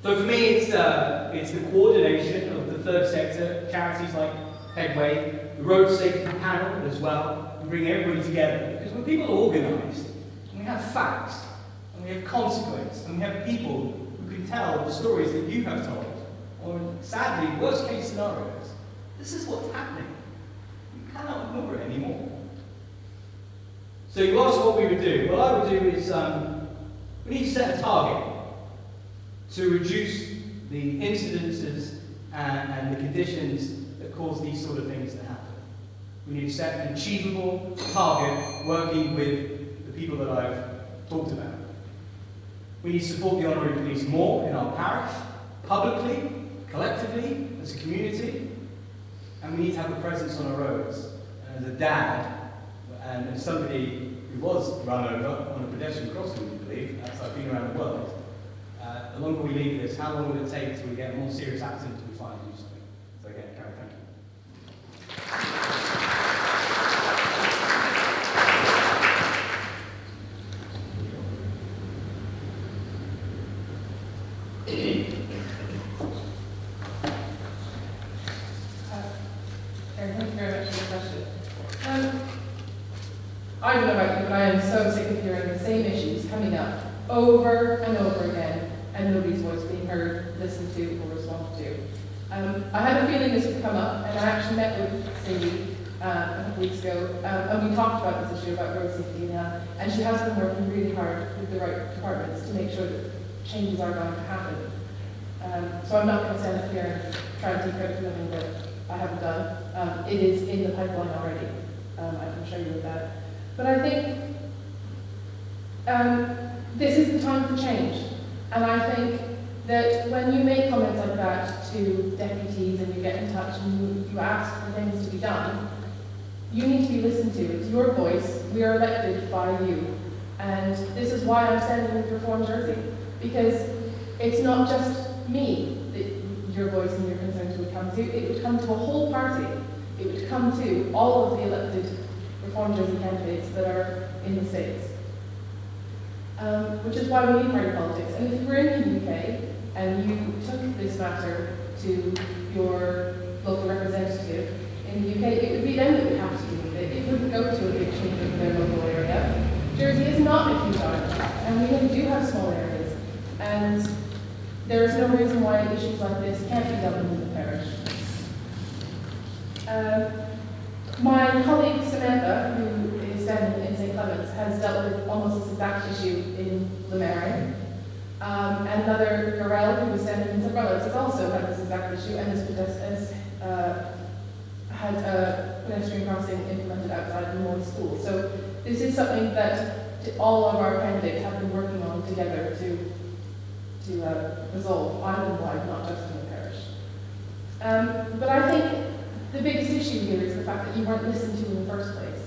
So for me, it's the coordination of the third sector, charities like Headway, the Road Safety Panel as well, and bring everybody together. Because when people are organised, and we have facts, and we have consequence, and we have people who can tell the stories that you have told, or sadly, worst case scenarios, this is what's happening. You cannot ignore it anymore. So you asked what we would do. What I would do is, we need to set a target to reduce the incidences and the conditions that cause these sort of things to happen. We need to set an achievable target working with the people that I've talked about. We need to support the honorary police more in our parish, publicly, collectively, as a community, and we need to have a presence on our roads. And as a dad, and as somebody who was run over on a pedestrian crossing, we believe, as I've been around the world, the longer we leave this, how long will it take until we get a more serious accident until we finally do something? So again, Karen, thank you. Thank you very much for the question. I don't know about you, but I am so sick of hearing the same issues coming up over and over again, and nobody's voice being heard, listened to, or responded to. I had a feeling this would come up, and I actually met with Cindy a couple weeks ago, and we talked about this issue about road safety now, and she has been working really hard with the right departments to make sure that changes are going to happen. So I'm not going to stand up here and try and take credit for nothing that I haven't done. It is in the pipeline already. I can show you with that. But I think this is the time for change. And I think that when you make comments like that to deputies and you get in touch and you ask for things to be done, you need to be listened to. It's your voice. We are elected by you. And this is why I'm standing with Reform Jersey. Because it's not just me that your voice and your concerns would come to. It would come to a whole party. It would come to all of the elected Reform Jersey candidates that are in the States. Which is why we need party politics. And if you were in the UK and you took this matter to your local representative in the UK, it would be them that would have to deal with it. It wouldn't go to a big change in their local area. Jersey is not a huge island, and we do have small areas. And there is no reason why issues like this can't be dealt with in the parish. My colleague Samantha, who is standing in St. Clements, has dealt with almost this exact issue in Lemarion. And another Garel, who was standing in St. Rollins, has also had this exact issue and has had a pedestrian crossing implemented outside the Moore School. So this is something that all of our candidates have been working on together to resolve island-wide, not just in the parish. But I think the biggest issue here is the fact that you weren't listened to in the first place.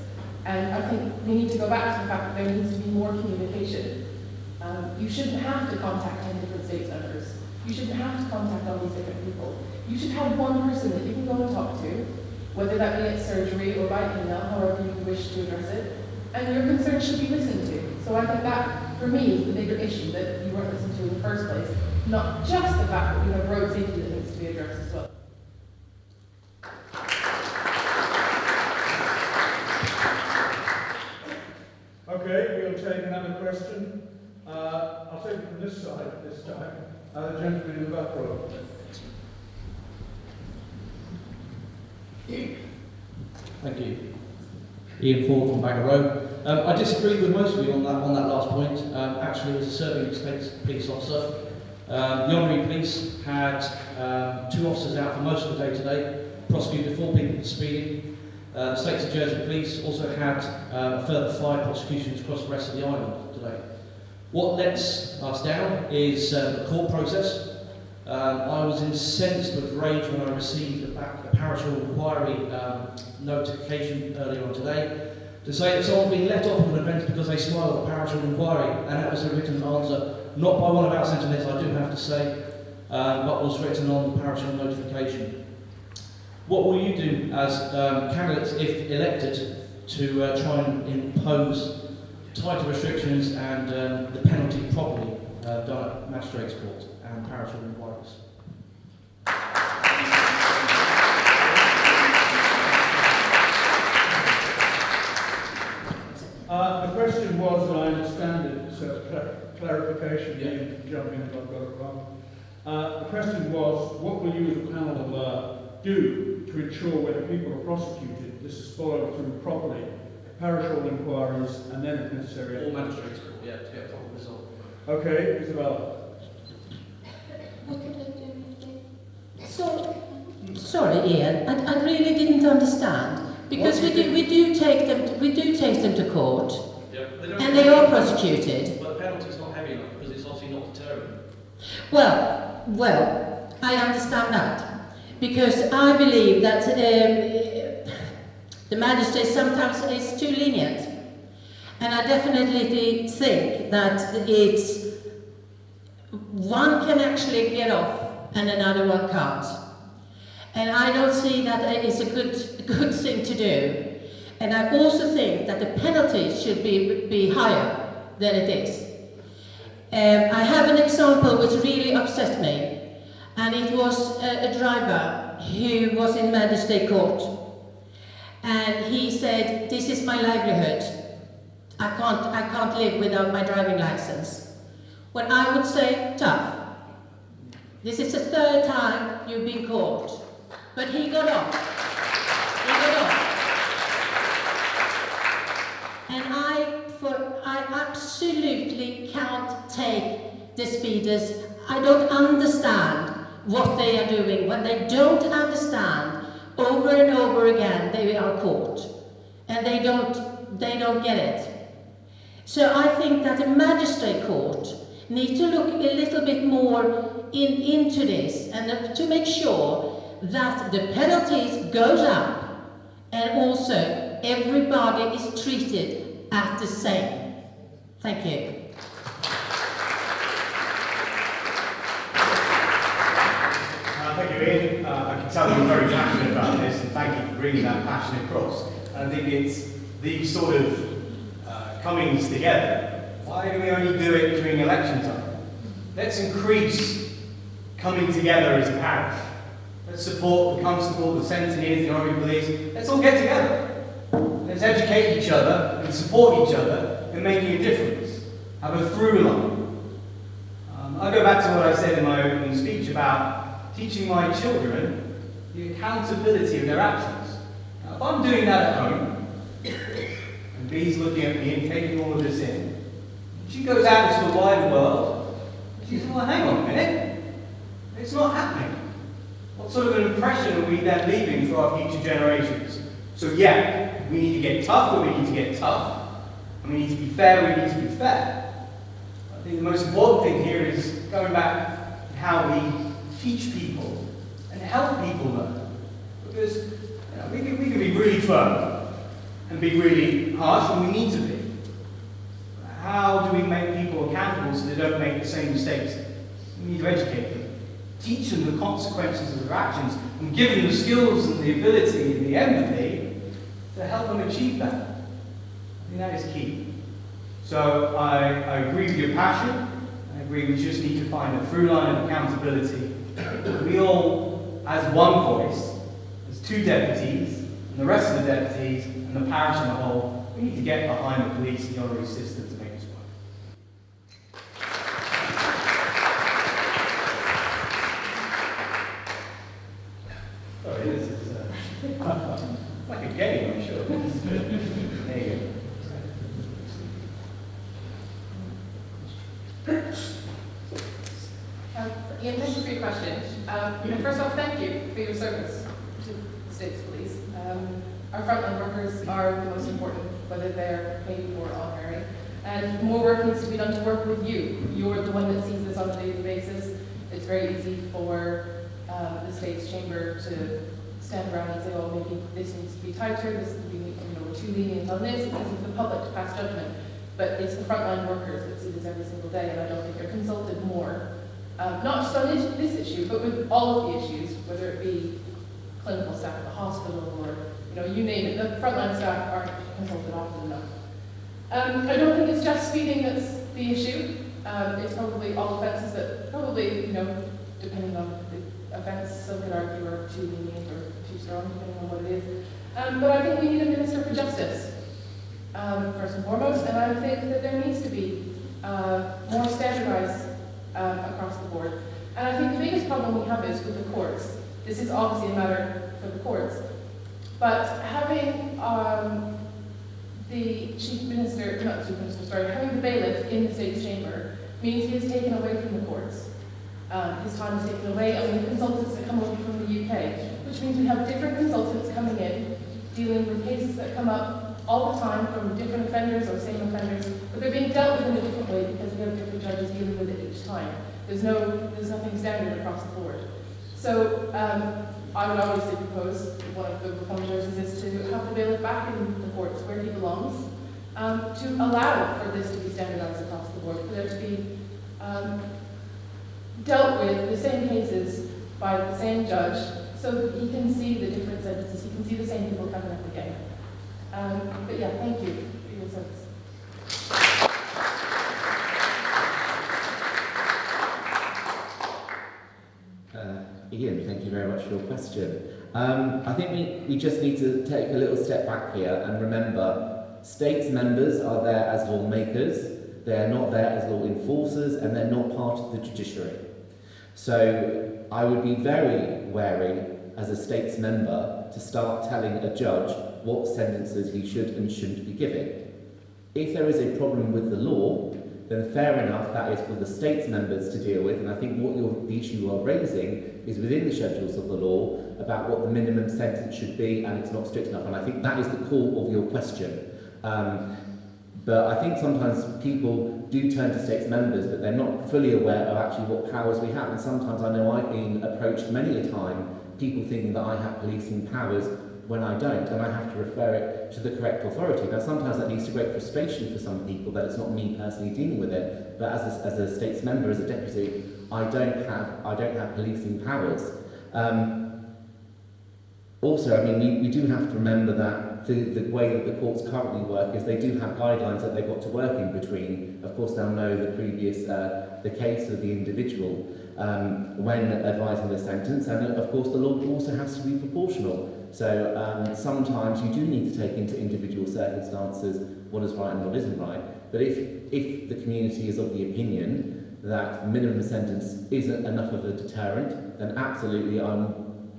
And I think we need to go back to the fact that there needs to be more communication. You shouldn't have to contact 10 different state members. You shouldn't have to contact all these different people. You should have one person that you can go and talk to, whether that be at surgery or by email, however you wish to address it, and your concerns should be listened to. So I think that, for me, is the bigger issue, that you weren't listened to in the first place, not just the fact that we have road safety that needs to be addressed as well. Okay, we'll take another question. I'll take it from this side this time. The gentleman in the back row. Thank you. Ian Ford from Bagger Row. I disagree with most of you on that last point. Actually, as a serving States police officer, the Honorary Police had 2 officers out for most of the day today, prosecuted 4 people for speeding. The States of Jersey Police also had a further 5 prosecutions across the rest of the island today. What lets us down is the court process. I was incensed with rage when I received a parish inquiry notification earlier on today. to say that someone being let off of an offence because they smiled at the parish hall inquiry, and that was a written answer, not by one of our centre-heads, I do have to say, but was written on the parish hall notification. What will you do as candidates, if elected, to try and impose tighter restrictions and the penalty properly done at magistrates' court and parish hall inquiries? The question was, and I understand it, so clarification, you can jump in if I've got it wrong. The question was, what will you as a panel do to ensure when people are prosecuted, this is followed through properly, parish hall inquiries, and then if necessary... All magistrates' court, yeah, to get a proper result. Okay, Isabella. What could I do? Sorry, Ian, I really didn't understand. Because we do take them to court, Yeah, and they are prosecuted. But the penalty's not heavy enough because it's obviously not deterrent. Well, I understand that. Because I believe that the magistrate sometimes is too lenient. And I definitely think that one can actually get off and another one can't. And I don't see that it's a good thing to do. And I also think that the penalty should be higher than it is. I have an example which really upset me, and it was a driver who was in magistrate court, and he said, "This is my livelihood. I can't live without my driving license." Well, I would say, tough. This is the third time you've been caught. But he got off. He got off. And I absolutely can't take the speeders. I don't understand what they are doing. When they don't understand, over and over again, they are caught. And they don't get it. So I think that the magistrate court needs to look a little bit more into this and to make sure that the penalties goes up and also everybody is treated as the same. Thank you. Thank you, Ian. I can tell you're very passionate about this, and thank you for bringing that passion across. And I think it's these sort of comings together. Why do we only do it during election time? Let's increase coming together as a parish. Let's support the constable, the centre-heads, the honorary police. Let's all get together. Let's educate each other and support each other in making a difference. Have a through line. I'll go back to what I said in my opening speech about teaching my children the accountability of their actions. Now, if I'm doing that at home, and Bee's looking at me and taking all of this in, she goes out into the wider world, and she says, well, hang on a minute, it's not happening. What sort of an impression are we then leaving for our future generations? So yeah, we need to get tough where we need to get tough, and we need to be fair where we need to be fair. I think the most important thing here is going back to how we teach people and help people learn. Because we can be really firm and be really harsh when we need to be. How do we make people accountable so they don't make the same mistakes? We need to educate them. Teach them the consequences of their actions and give them the skills and the ability and the empathy to help them achieve that. I think that is key. So I agree with your passion. I agree we just need to find a through line of accountability. We all, as one voice, as two deputies, and the rest of the deputies, and the parish as a whole, we need to get behind the police and the honorary system to make this work. Sorry, this is like a game, I'm sure. There you go. Ian, thank you for your question. And first off, thank you for your service to the State's Police. Our frontline workers are the most important, whether they're paid or honorary. And more work needs to be done to work with you. You're the one that sees this on a daily basis. It's very easy for the State's Chamber to stand around and say, oh, maybe this needs to be tighter, this, we need, too lenient on this, because of the public to pass judgment. But it's the frontline workers that see this every single day, and I don't think they're consulted more, not just on this issue, but with all of the issues, whether it be clinical staff at the hospital or, you name it. The frontline staff aren't consulted often enough. I don't think it's just speeding that's the issue. It's probably all offences that probably, depending on the offence, some could argue are too lenient or too strong, depending on what it is. But I think we need a Minister for Justice, first and foremost, and I think that there needs to be more standardised across the board. And I think the biggest problem we have is with the courts. This is obviously a matter for the courts, but having the having the bailiff in the State's Chamber means he is taken away from the courts. His time is taken away, and we have consultants that come over from the UK, which means we have different consultants coming in, dealing with cases that come up all the time from different offenders or same offenders, but they're being dealt with in a different way because we have different judges dealing with it each time. There's nothing standard across the board. So I would obviously propose one of the reform choices is to have the bailiff back in the courts where he belongs, to allow for this to be standardised across the board, for there to be dealt with the same cases by the same judge, so that he can see the different sentences, he can see the same people coming up again. But yeah, thank you for your service. Ian, thank you very much for your question. I think we just need to take a little step back here and remember states members are there as lawmakers, they're not there as law enforcers, and they're not part of the judiciary. So I would be very wary as a states member to start telling a judge what sentences he should and shouldn't be giving. If there is a problem with the law, then fair enough, that is for the states members to deal with, and I think the issue you are raising is within the schedules of the law about what the minimum sentence should be, and it's not strict enough, and I think that is the core of your question. But I think sometimes people do turn to states members, but they're not fully aware of actually what powers we have, and sometimes I know I've been approached many a time, people thinking that I have policing powers when I don't, and I have to refer it to the correct authority. Now sometimes that leads to great frustration for some people that it's not me personally dealing with it, but as a states member, as a deputy, I don't have policing powers. Also, I mean, we do have to remember that the way that the courts currently work is they do have guidelines that they've got to work in between. Of course, they'll know the previous, the case of the individual when advising the sentence, and of course the law also has to be proportional. So sometimes you do need to take into individual circumstances what is right and what isn't right. But if the community is of the opinion that minimum sentence isn't enough of a deterrent, then absolutely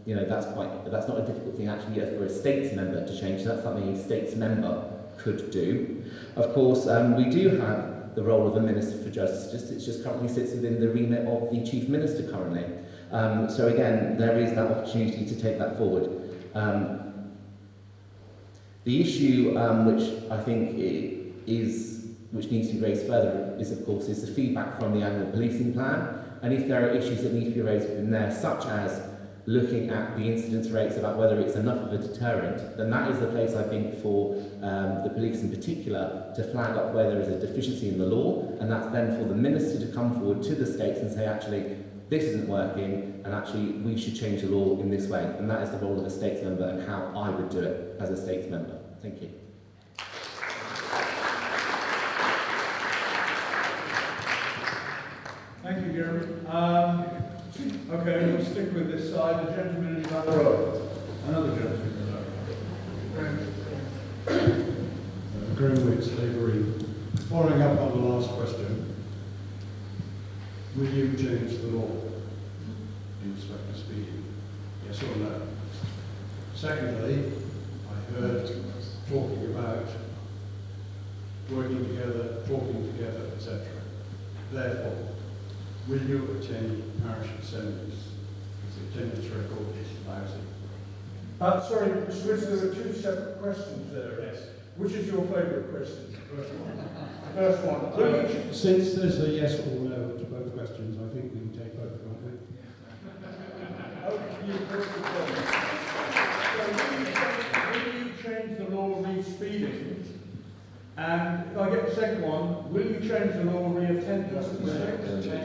that's not a difficult thing actually for a states member to change. That's something a states member could do. Of course, we do have the role of a Minister for Justice. It just currently sits within the remit of the Chief Minister currently. So again, there is that opportunity to take that forward. The issue which I think which needs to be raised further is the feedback from the annual policing plan, and if there are issues that need to be raised in there, such as looking at the incidence rates about whether it's enough of a deterrent, then that is the place I think for the police in particular to flag up where there is a deficiency in the law, and that's then for the minister to come forward to the states and say actually this isn't working and actually we should change the law in this way, and that is the role of a states member and how I would do it as a states member. Thank you. Thank you, Jeremy. Okay, we'll stick with this side. The gentleman in the back row. Another gentleman in the back row. Greenwich slavery. Following up on the last question, will you change the law in respect to speeding? Yes or no? Secondly, I heard talking about working together, talking together, etc. Therefore, will you attend parish assemblies? Because the attendance record is lousy. Sorry, Mr. Witts, there are two separate questions there. Yes. Which is your favourite question? The first one. The first one. Since there's a yes or no to both questions, I think we can take both, can't we? Okay, you put the point. So will you change the law re-speed And if I get the second one, will you change the law re-attendance at the state?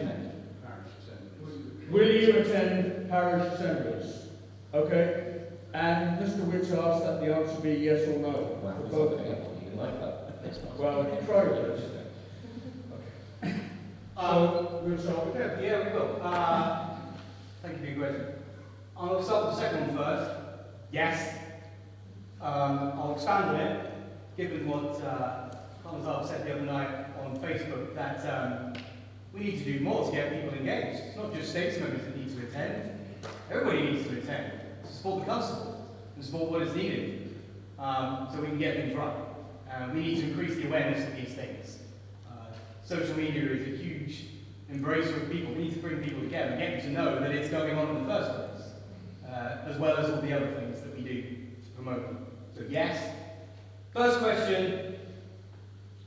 Will you attend parish assemblies? Okay. And Mr. Wicks asked that the answer be yes or no. Wow, For it's both. okay. You like that? Well, you try your best. So we'll start with Deb. Yeah, we will. Thank you for your question. I'll start with the second one first. Yes. I'll expand on it, given what Commissar said the other night on Facebook, that we need to do more to get people engaged. It's not just states members that need to attend. Everybody needs to attend to support the constable and support what is needed so we can get things right. We need to increase the awareness of these things. Social media is a huge embracer of people. We need to bring people together and get them to know that it's going on in the first place, as well as all the other things that we do to promote them. So yes. First question,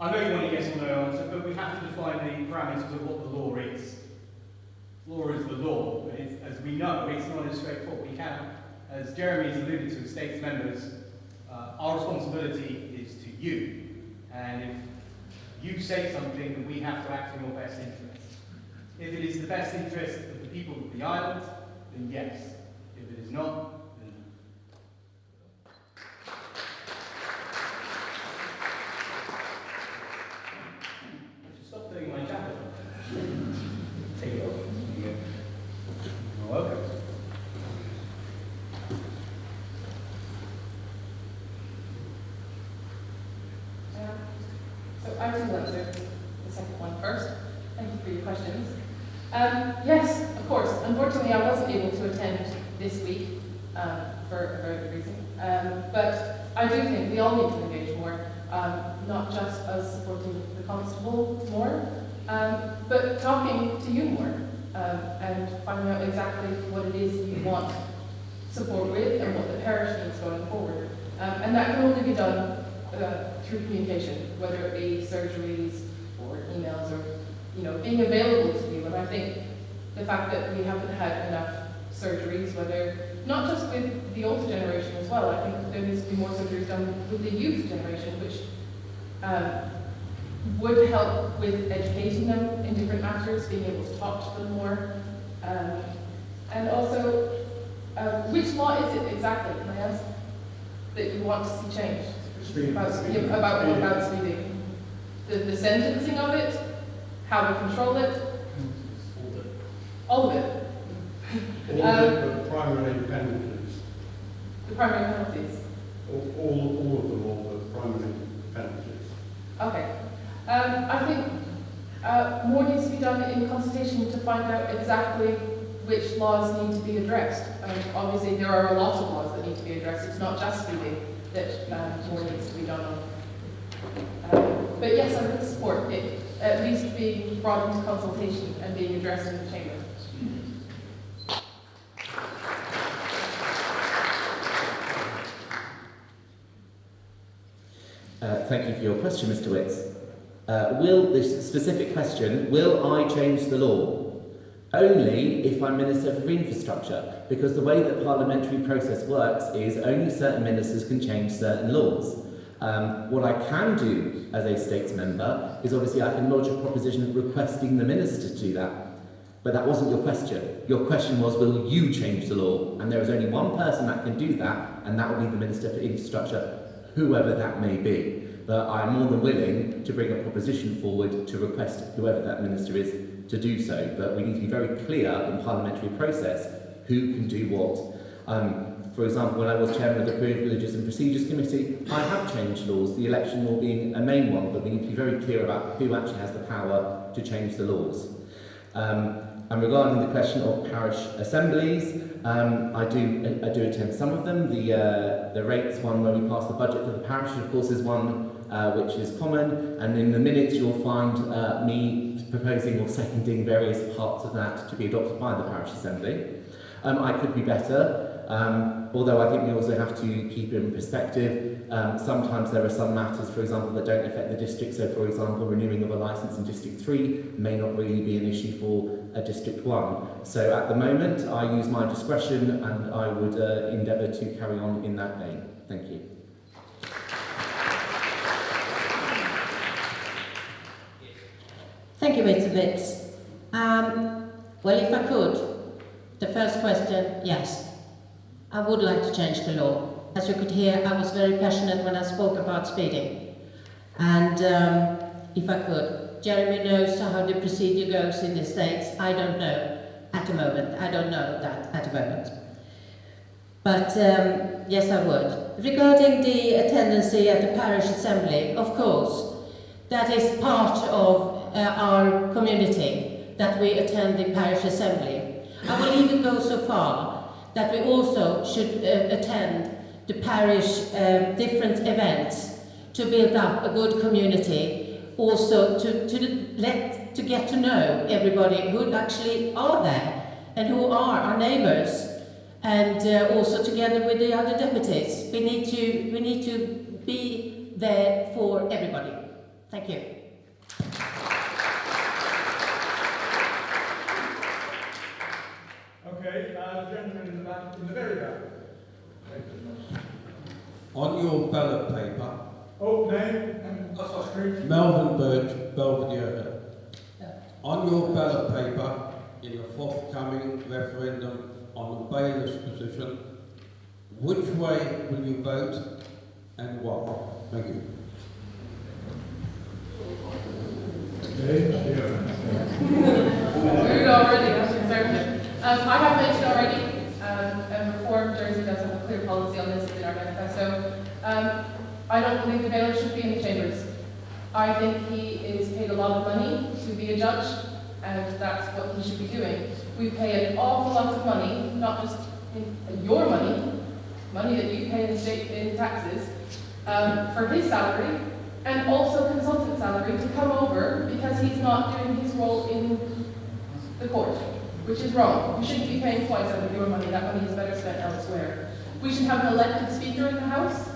I know you want a yes or no answer, but we have to define the parameters of what the law is. Law is the law, but as we know, it's not as straightforward. We can, as Jeremy has alluded to, as states members, our responsibility is to you. And if you say something, then we have to act in your best interest. If it is the best interest of the people of the island, then yes. If it is not, then no. I should stop doing my jacket. Take it off. You're welcome. So I will answer the second one first. Thank you for your questions. Yes, of course. Unfortunately, I wasn't able to attend this week for a very good reason. But I do think we all need to engage more, not just us supporting the constable more, but talking to you more and finding out exactly what it is you want support with and what the parish needs going forward. And that can only be done through communication, whether it be surgeries or emails or, being available to you. And I think the fact that we haven't had enough surgeries, whether, not just with the older generation as well, I think there needs to be more surgeries done with the youth generation, which would help with educating them in different matters, being able to talk to them more. And also, which law is it exactly, can I ask, that you want to see changed? About speeding. The sentencing of it, how we control it. All of it. The primary penalties. The primary penalties. All of them, all the primary penalties. Okay. I think more needs to be done in consultation to find out exactly which laws need to be addressed. Obviously, there are a lot of laws that need to be addressed. It's not just speeding that more needs to be done on. But yes, I would support it at least being brought into consultation and being addressed in the chamber. Thank you for your question, Mr. Wicks. This specific question, will I change the law? Only if I'm Minister for Infrastructure, because the way that parliamentary process works is only certain ministers can change certain laws. What I can do as a states member is obviously I can lodge a proposition requesting the minister to do that. But that wasn't your question. Your question was, will you change the law? And there is only one person that can do that, and that will be the Minister for Infrastructure, whoever that may be. But I'm more than willing to bring a proposition forward to request whoever that minister is to do so. But we need to be very clear in parliamentary process who can do what. For example, when I was chairman of the Privileges and Procedures Committee, I have changed laws, the election law being a main one, but we need to be very clear about who actually has the power to change the laws. And regarding the question of parish assemblies, I do attend some of them. The rates one where we pass the budget for the parish, of course, is one which is common, and in the minutes you'll find me proposing or seconding various parts of that to be adopted by the parish assembly. I could be better, although I think we also have to keep it in perspective. Sometimes there are some matters, for example, that don't affect the district. So, for example, renewing of a licence in District 3 may not really be an issue for District 1. So at the moment, I use my discretion and I would endeavour to carry on in that vein. Thank you. Mr. Bits. Well, if I could, the first question, yes. I would like to change the law. As you could hear, I was very passionate when I spoke about speeding. And if I could, Jeremy knows how the procedure goes in the States. I don't know at the moment. I don't know that at the moment. But yes, I would. Regarding the attendance at the parish assembly, of course, that is part of our community, that we attend the parish assembly. I will even go so far that we also should attend the parish different events to build up a good community, also to get to know everybody who actually are there and who are our neighbours, and also together with the other deputies. We need to be there for everybody. Thank you. Okay, gentleman in the back, in the very back. On your ballot paper, Oh, name and street. Melvin Birch, Belvedere. On your ballot paper, in the forthcoming referendum on the bailiff's position, which way will you vote and why? Thank you. Moved already, that's conservative. I have mentioned already, Reform Jersey does have a clear policy on this in our manifesto. I don't believe the bailiff should be in the chambers. I think he is paid a lot of money to be a judge, and that's what he should be doing. We pay an awful lot of money, not just your money, money that you pay in the state in taxes, for his salary, and also consultant salary to come over because he's not doing his role in the court, which is wrong. We shouldn't be paying twice out of your money. That money is better spent elsewhere. We should have an elected speaker in the House,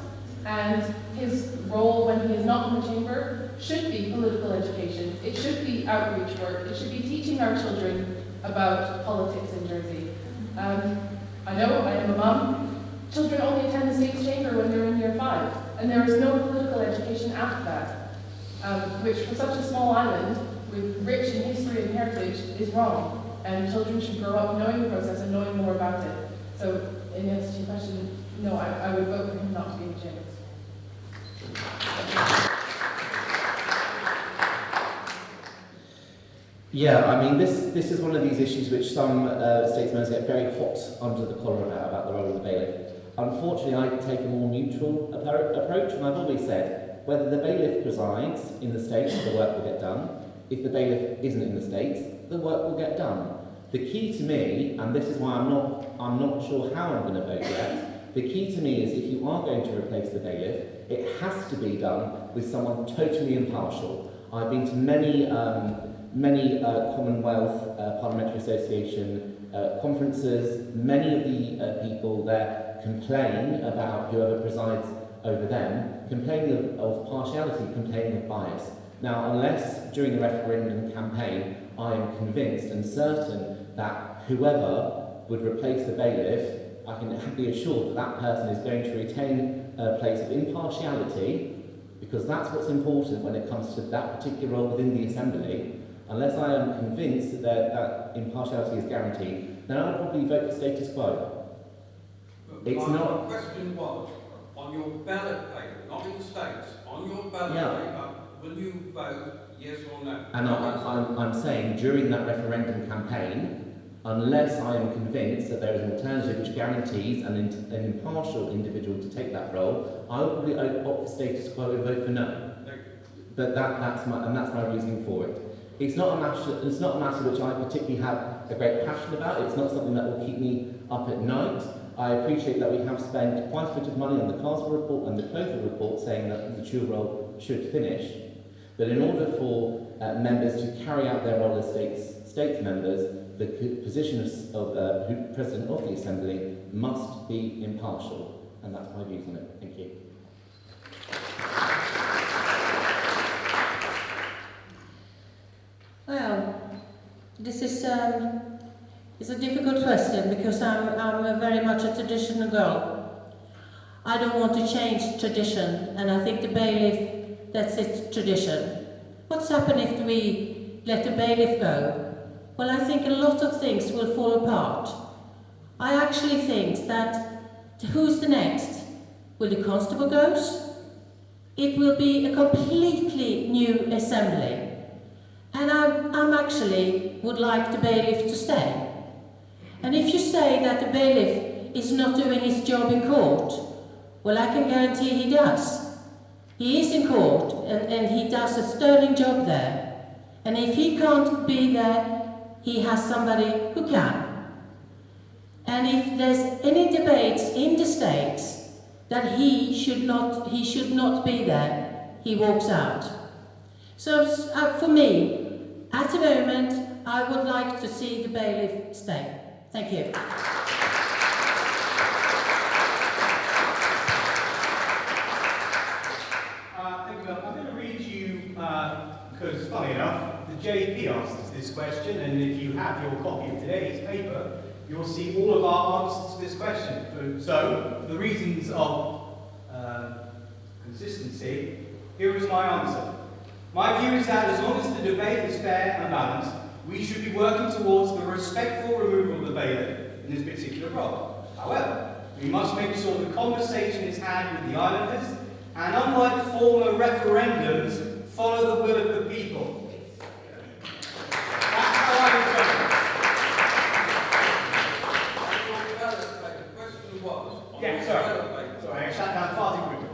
and his role when he is not in the chamber should be political education. It should be outreach work. It should be teaching our children about politics in Jersey. I know, I am a mum. Children only attend the State's Chamber when they're in year 5, and there is no political education after that, which for such a small island, with rich in history and heritage, is wrong. And children should grow up knowing the process and knowing more about it. So, in answer to your question, no, I would vote for him not to be in the chambers. Yeah, I mean, this is one of these issues which some statesmen get very hot under the collar about the role of the bailiff. Unfortunately, I take a more neutral approach, and I've always said, whether the bailiff presides in the States, the work will get done. If the bailiff isn't in the States, the work will get done. The key to me, and this is why I'm not sure how I'm going to vote yet, the key to me is if you are going to replace the bailiff, it has to be done with someone totally impartial. I've been to many Commonwealth Parliamentary Association conferences. Many of the people there complain about whoever presides over them, complaining of partiality, complaining of bias. Now, unless during the referendum campaign I am convinced and certain that whoever would replace the bailiff, I can be assured that that person is going to retain a place of impartiality, because that's what's important when it comes to that particular role within the Assembly. Unless I am convinced that impartiality is guaranteed, then I would probably vote for status quo. It's not. My question was, on your ballot paper, not in the States, on your ballot paper, will you vote yes or no? And I'm saying during that referendum campaign, unless I am convinced that there is an alternative which guarantees an impartial individual to take that role, I will probably opt for status quo and vote for no. But that's my reasoning for it. It's not a matter which I particularly have a great passion about. It's not something that will keep me up at night. I appreciate that we have spent quite a bit of money on the Castle report and the Clover report saying that the dual role should finish. But in order for members to carry out their role as state members, the position of President of the Assembly must be impartial. And that's my views on it. Thank you. Well, this is it's a difficult question because I'm very much a traditional girl. I don't want to change tradition, and I think the bailiff, that's its tradition. What's happened if let the bailiff go, well, I think a lot of things will fall apart. I actually think that who's the next? Will the constable goes? It will be a completely new assembly. And I'm actually would like the bailiff to stay. And if you say that the bailiff is not doing his job in court, well, I can guarantee he does. He is in court and he does a sterling job there. And if he can't be there, he has somebody who can. And if there's any debates in the States that he should not be there, he walks out. So for me, at the moment, I would like to see the bailiff stay. Thank you. Thank you. I'm going to read you, because funny enough, the JP asked us this question, and if you have your copy of today's paper, you'll see all of our answers to this question. So, for the reasons of consistency, here is my answer. My view is that as long as the debate is fair and balanced, we should be working towards the respectful removal of the bailiff in this particular role. However, we must make sure the conversation is had with the islanders, and unlike former referendums, follow the will of the people. That's how I would go. The question was... Yeah, sorry, I sat down far too quickly.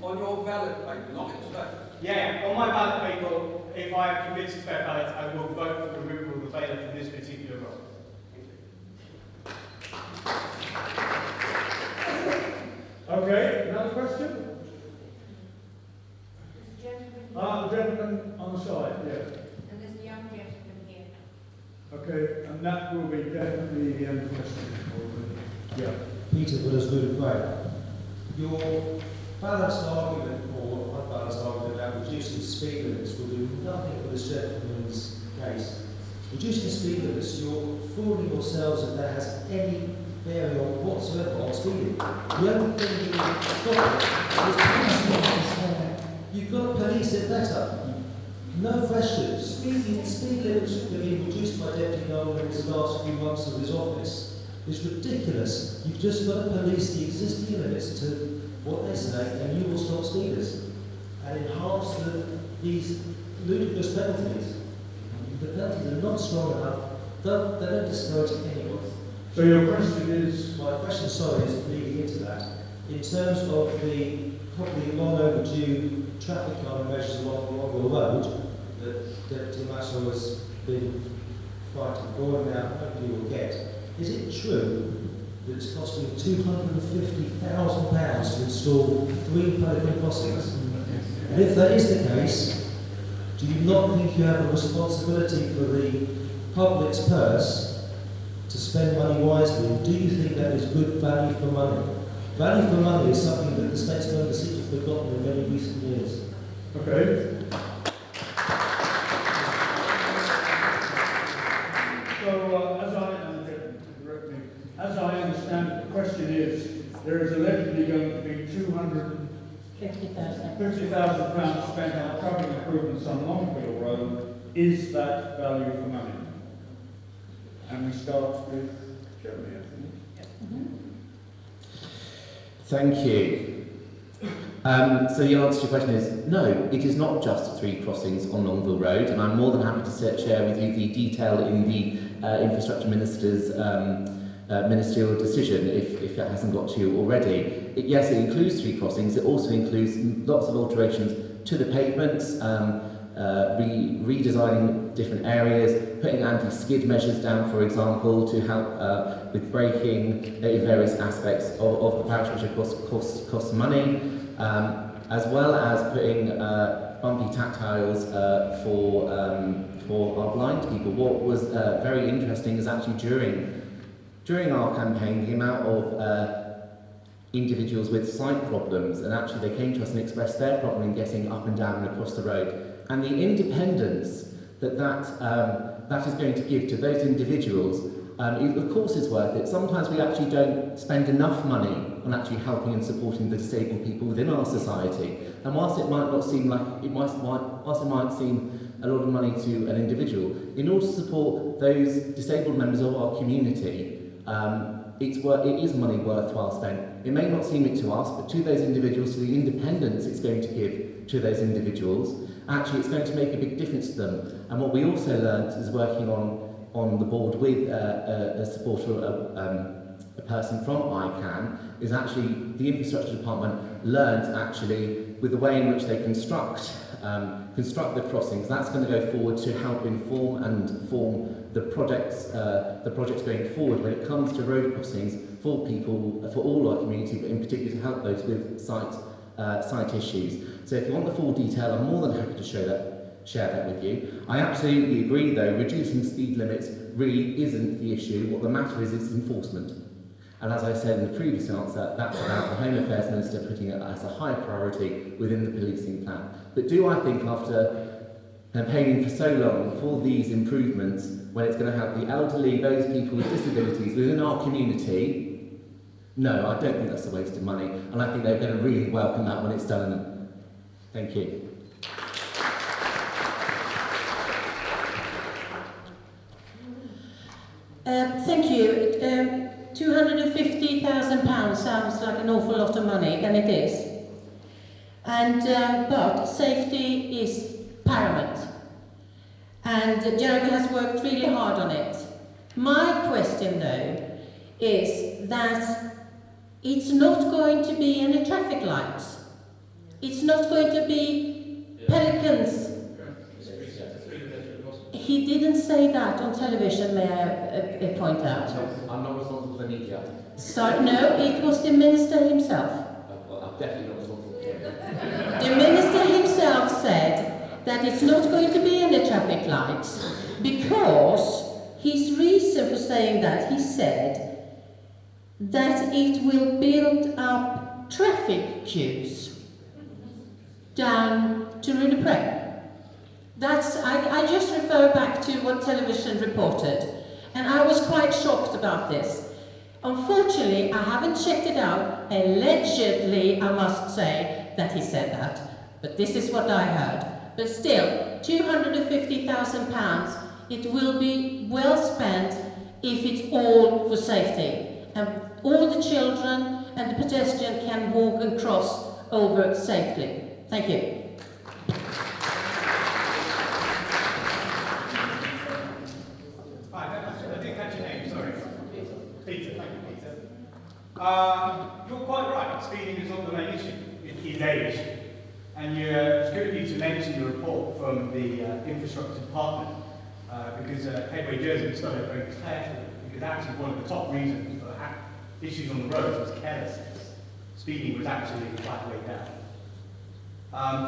On your ballot paper, not in today. Yeah, on my ballot paper, if I am convinced it's fair ballot, I will vote for the removal of the bailiff in this particular role. Okay, another question? The gentleman on the side, yeah. And there's a young gentleman here. Okay, and that will be definitely the end question. Yeah. Peter Willis-Wood of Grey. Your balanced argument, or unbalanced argument about reducing speed limits will do nothing for this gentleman's case. Reducing speed limits, you're fooling yourselves that that has any bearing on whatsoever on speeding. The only thing you can stop it is policing. You've got to police it better. No question. Speed limits have been reduced by Deputy Nolan in his last few months of his office. It's ridiculous. You've just got to police the existing limits to what they say, and you will stop speeders and enhance these ludicrous penalties. The penalties are not strong enough. They don't discourage anyone. So your question is? My question, sorry, is leading into that. In terms of the probably long overdue traffic calming measures along the road that Deputy Massimo has been fighting for and now hopefully will get, is it true that it's costing £250,000 to install 3 pelican crossings? And if that is the case, do you not think you have a responsibility for the public's purse to spend money wisely? Do you think that is good value for money? Value for money is something that the statesmen of the city have forgotten in many recent years. Okay. So, as I understand it, the question is, there is allegedly going to be £250,000 spent on traffic improvements on Longville Road. Is that value for money? And we start with Jeremy, I think. Thank you. So the answer to your question is no, it is not just 3 crossings on Longville Road, and I'm more than happy to share with you the detail in the Infrastructure Minister's ministerial decision, if that hasn't got to you already. Yes, it includes 3 crossings. It also includes lots of alterations to the pavements, redesigning different areas, putting anti-skid measures down, for example, to help with braking in various aspects of the parish, which of course costs money, as well as putting bumpy tactiles for our blind people. What was very interesting is actually during our campaign, the amount of individuals with sight problems, and actually they came to us and expressed their problem in getting up and down and across the road. And the independence that is going to give to those individuals, of course is worth it. Sometimes we actually don't spend enough money on actually helping and supporting the disabled people within our society. And whilst it might not seem like, whilst it might seem a lot of money to an individual. In order to support those disabled members of our community, it is money worthwhile spent. It may not seem it to us, but to those individuals, to the independence it's going to give to those individuals, actually it's going to make a big difference to them. And what we also learned is working on the board with a supporter, a person from ICANN, is actually the infrastructure department learned actually with the way in which they construct the crossings. That's going to go forward to help inform and form the projects going forward when it comes to road crossings for people, for all our community, but in particular to help those with site issues. So if you want the full detail, I'm more than happy to share that with you. I absolutely agree though, reducing speed limits really isn't the issue. What the matter is enforcement. And as I said in the previous answer, that's about the Home Affairs Minister putting it as a high priority within the policing plan. But do I think after campaigning for so long for these improvements, when it's going to help the elderly, those people with disabilities within our community, no, I don't think that's a waste of money. And I think they're going to really welcome that when it's done. Thank you. Thank you. £250,000 sounds like an awful lot of money, and it is. And but safety is paramount, and Jeremy has worked really hard on it. My question, though, is that it's not going to be any traffic lights. It's not going to be pelicans. He didn't say that on television, may I point out? I'm not responsible for the media. So, no, it was the minister himself. Well, I'm definitely not responsible for it. The minister himself said that it's not going to be any traffic lights because his reason for saying that, he said that it will build up traffic queues down to Rudepre. I just refer back to what television reported, and I was quite shocked about this. Unfortunately, I haven't checked it out. Allegedly, I must say that he said that, but this is what I heard. But still, £250,000, it will be well spent if it's all for safety. And all the children and the pedestrian can walk and cross over safely. Thank you. I didn't catch your name, sorry. Peter, thank you, Peter. You're quite right, speeding is not the main issue. It is a issue. And it's good of you to mention the report from the infrastructure department, because Headway Jersey studied it very carefully, because actually one of the top reasons for issues on the roads was carelessness. Speeding was actually quite way down.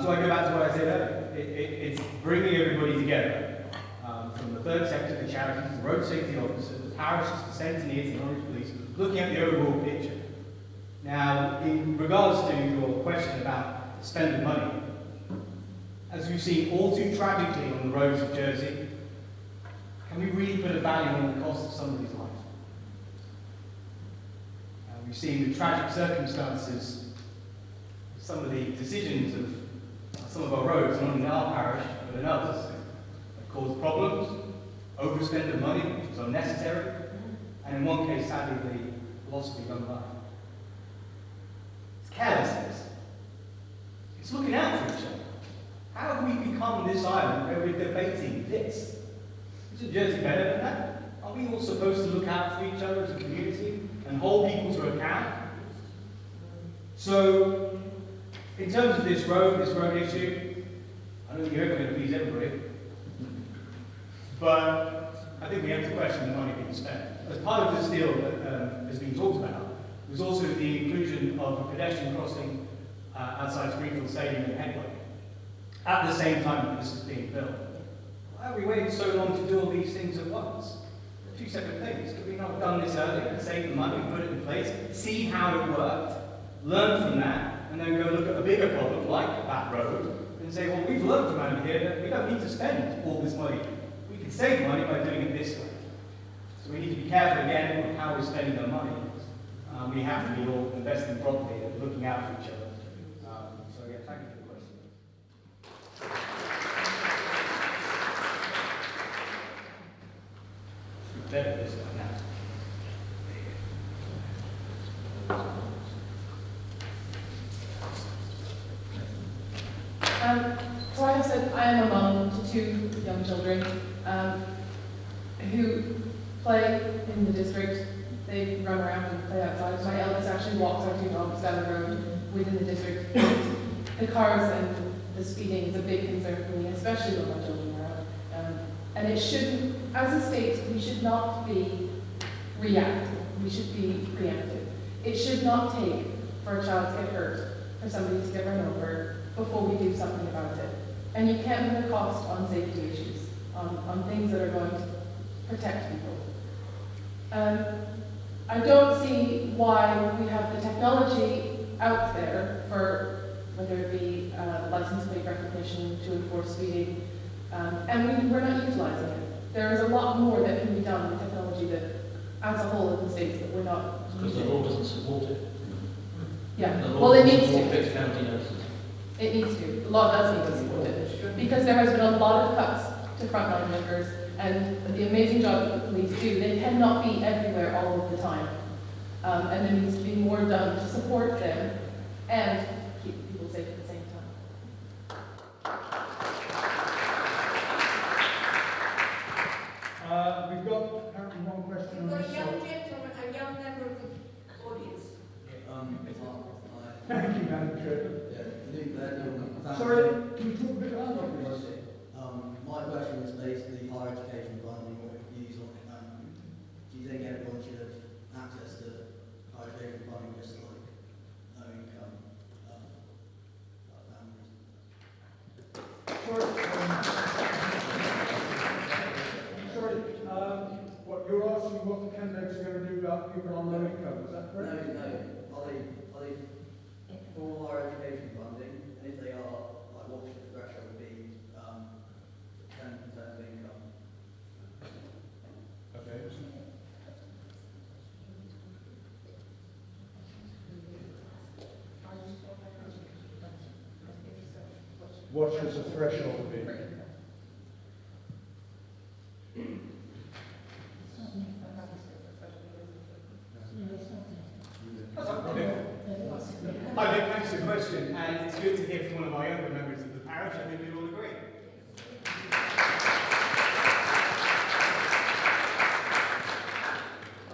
So I go back to what I said earlier. It's bringing everybody together. From the third sector, the charities, the road safety officers, the parishes, the centenniers, the Norwich Police, looking at the overall picture. Now, in regards to your question about spending money, as we've seen all too tragically on the roads of Jersey, can we really put a value on the cost of somebody's life? We've seen the tragic circumstances, some of the decisions of some of our roads, not in our parish, but in others, caused problems, overspend of money, which was unnecessary, and in one case, sadly, the loss of a young life. It's carelessness. It's looking out for each other. How have we become this island where we're debating this? Isn't Jersey better than that? Are we all supposed to look out for each other as a community and hold people to account? So, in terms of this road issue, I don't think you're ever going to please everybody. But I think we have to question the money being spent. As part of this deal that has been talked about, was also the inclusion of a pedestrian crossing outside Springfield Stadium in Headway, at the same time that this is being built. Why are we waiting so long to do all these things at once? They're two separate things. Could we not have done this earlier, save the money, put it in place, see how it worked, learn from that, and then go look at a bigger problem like that road, and say, well, we've learned from out here that we don't need to spend all this money. Save money by doing it this way. So we need to be careful again with how we're spending our money. We have to be all investing properly and looking out for each other. So yeah, thank you for the question. better this right now. So I have said I am a mum to 2 young children who play in the district. They run around and play outside. My eldest actually walks our 2 dogs down the road within the district. The cars and the speeding is a big concern for me, especially when my children are out. And it shouldn't, as a state, we should not be reactive. We should be preemptive. It should not take for a child to get hurt, for somebody to get run over, before we do something about it. And you can't put a cost on safety issues, on things that are going to protect people. I don't see why we have the technology out there for whether it be license plate recognition to enforce speeding, and we're not utilizing it. There is a lot more that can be done with technology that, as a whole in the States, that we're not. Because the law doesn't support it. Yeah, The law well, it doesn't needs support to. fixed penalty notices. It needs to. The law does need to support it. Because there has been a lot of cuts to frontline workers, and the amazing job that the police do, they cannot be everywhere all of the time. And there needs to be more done to support them and keep people safe at the same time. We've got apparently one question You've on got this a young side. gentleman, a young member of the audience. Thank you, Madam Chair. Yeah, Sorry, can you talk a bit louder, please? my question is basically higher education funding, what your views on it. Do you think everyone should have access to higher education funding, just like no income families? What you're asking what the candidates are going to do about people on low income, is that correct? No. Are they for higher education funding? And if they are, like, what should the threshold be 10% of income? Okay. What should the threshold be? Hi, Nick, thanks for the question, and it's good to hear from one of our younger members of the parish. I think we all agree.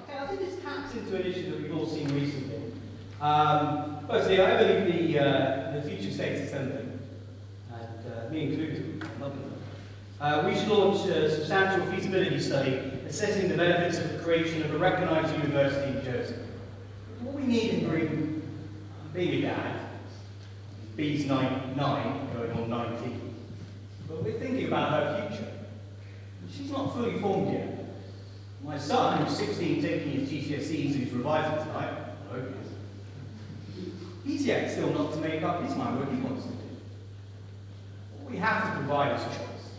Okay, I think this taps into an issue that we've all seen recently. Firstly, I believe the future States Assembly, and me included, we should launch a substantial feasibility study assessing the benefits of the creation of a recognised university in Jersey. What we need in Britain, being a dad, B's 9, going on 19, but we're thinking about her future. She's not fully formed yet. My son, who's 16, taking his GCSEs, who's revising tonight, I hope he is, he's yet still not to make up his mind what he wants to do. What we have to provide is choice.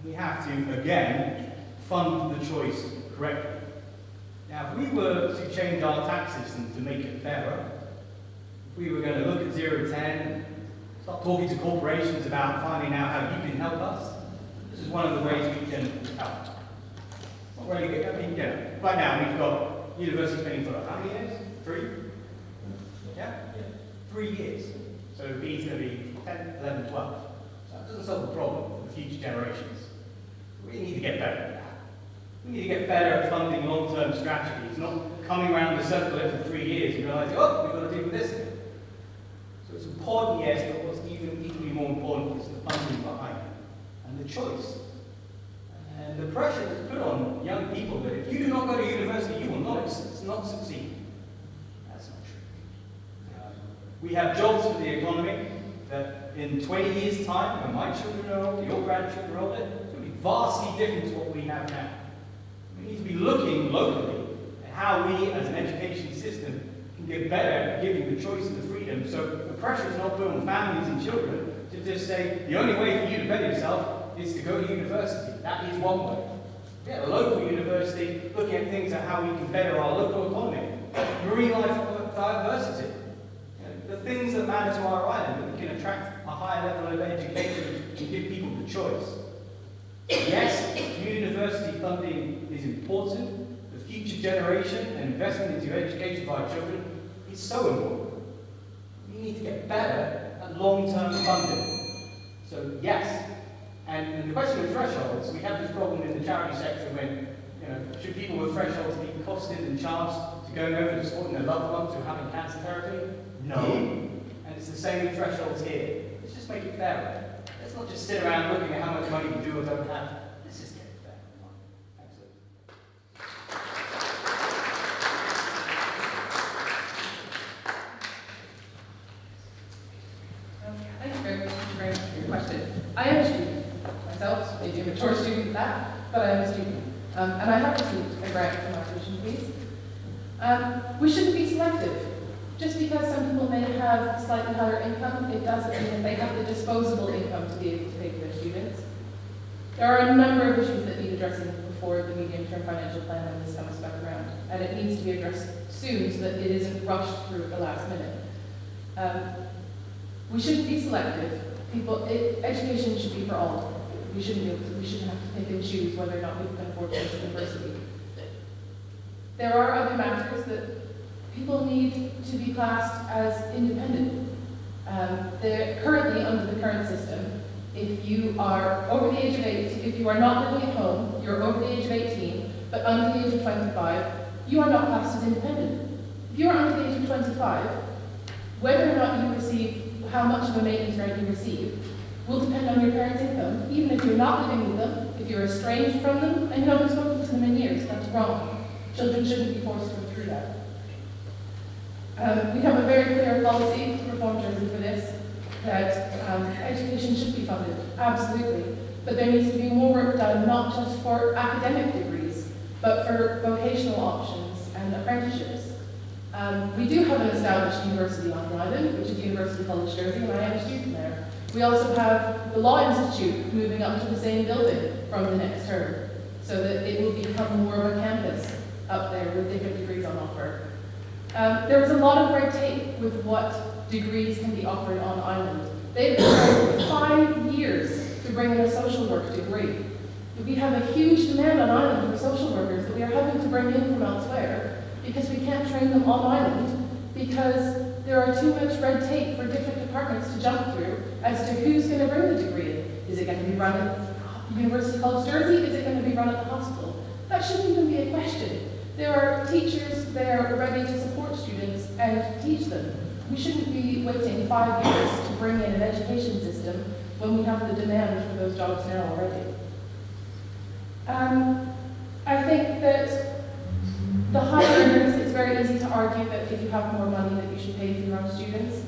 We have to, again, fund the choice correctly. Now, if we were to change our tax system to make it fairer, if we were going to look at 0 to 10, start talking to corporations about finding out how you can help us, this is one of the ways we can help. It's not really good. I mean, right now we've got universities paying for how many years? 3? Yeah? 3 years. So B's going to be 10, 11, 12. So that doesn't solve the problem for the future generations. We need to get better at that. We need to get better at funding long-term strategies, not coming around the circle every 3 years and realising, oh, we've got to deal with this again. So it's important, yes, but what's equally more important is the funding behind it and the choice. And the pressure that's put on young people that if you do not go to university, you will not succeed. That's not true. We have jobs for the economy that in 20 years' time, when my children are older, your grandchildren are older, it's going to be vastly different to what we have now. We need to be looking locally at how we, as an education system, can get better at giving the choice and the freedom, so the pressure is not put on families and children to just say, the only way for you to better yourself is to go to university. That is one way. Yeah, a local university, looking at things at how we can better our local economy, marine life diversity, the things that matter to our island, that we can attract a higher level of education and give people the choice. Yes, university funding is important. The future generation and investment into education for our children is so important. We need to get better at long-term funding. So yes, and the question of thresholds, we have this problem in the charity sector when, should people with thresholds be costed and charged to going over to supporting their loved ones who are having cancer therapy? No. And it's the same with thresholds here. Let's just make it fairer. Let's not just sit around looking at how much money we do or don't have. Let's just get it fair. Excellent. Thank you very much for your question. I am a student myself, maybe a mature student at that, but I am a student. And I have received a grant for my tuition fees. We shouldn't be selective. Just because some people may have slightly higher income, it doesn't mean that they have the disposable income to be able to pay for their students. There are a number of issues that need addressing before the medium-term financial plan when this comes back around, and it needs to be addressed soon so that it isn't rushed through at the last minute. We shouldn't be selective. Education should be for all. We shouldn't have to pick and choose whether or not people can afford to go to university. There are other matters that people need to be classed as independent. They're currently, under the current system, if you are over the age of 18, if you are not living at home, you're over the age of 18, but under the age of 25, you are not classed as independent. If you are under the age of 25, whether or not you receive, how much of a maintenance grant you receive, will depend on your parents' income, even if you're not living with them, if you're estranged from them, and you haven't spoken to them in years. That's wrong. Children shouldn't be forced to go through that. We have a very clear policy, Reform Jersey, for this, that education should be funded, absolutely. But there needs to be more work done, not just for academic degrees, but for vocational options and apprenticeships. We do have an established university on the island, which is University College Jersey, and I am a student there. We also have the Law Institute moving up to the same building from the next term, so that it will become more of a campus up there with different degrees on offer. There's a lot of red tape with what degrees can be offered on island. They've been for 5 years to bring in a social work degree. We have a huge demand on island for social workers that we are having to bring in from elsewhere because we can't train them on island because there are too much red tape for different departments to jump through as to who's going to bring the degree in. Is it going to be run at University College Jersey? Is it going to be run at the hospital? That shouldn't even be a question. There are teachers there ready to support students and teach them. We shouldn't be waiting 5 years to bring in an education system when we have the demand for those jobs now already. I think that the higher earners, it's very easy to argue that if you have more money that you should pay for your own students.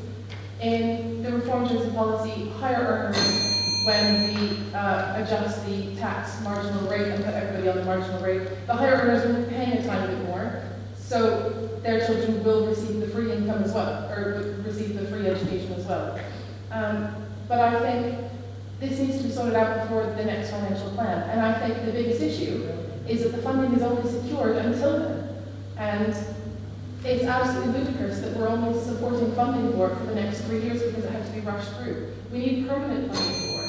In the Reform Jersey policy, higher earners, when we adjust the tax marginal rate and put everybody on the marginal rate, the higher earners will be paying a tiny bit more, so their children will receive the free income as well, or receive the free education as well. But I think this needs to be sorted out before the next financial plan, and I think the biggest issue is that the funding is only secured until then. And it's absolutely ludicrous that we're only supporting funding for it for the next 3 years because it has to be rushed through. We need permanent funding for it.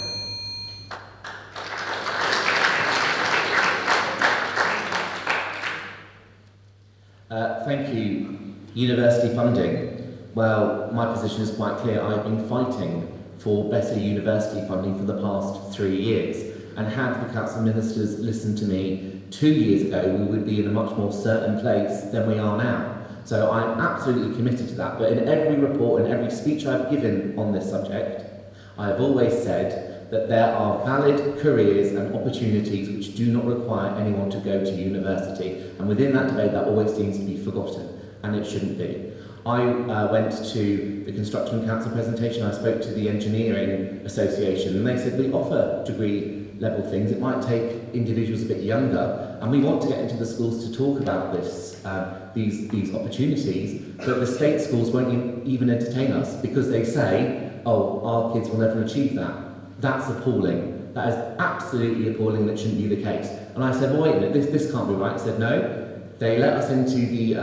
Thank you. University funding. Well, my position is quite clear. I've been fighting for better university funding for the past 3 years. And had the Council of Ministers listened to me 2 years ago, we would be in a much more certain place than we are now. So I'm absolutely committed to that. But in every report and every speech I've given on this subject, I have always said that there are valid careers and opportunities which do not require anyone to go to university. And within that debate, that always seems to be forgotten, and it shouldn't be. I went to the Construction Council presentation, I spoke to the Engineering Association, and they said we offer degree level things. It might take individuals a bit younger, and we want to get into the schools to talk about this, these opportunities, but the state schools won't even entertain us because they say, oh, our kids will never achieve that. That's appalling. That is absolutely appalling. That shouldn't be the case. And I said, well, wait a minute, this can't be right. I said, no, they let us into the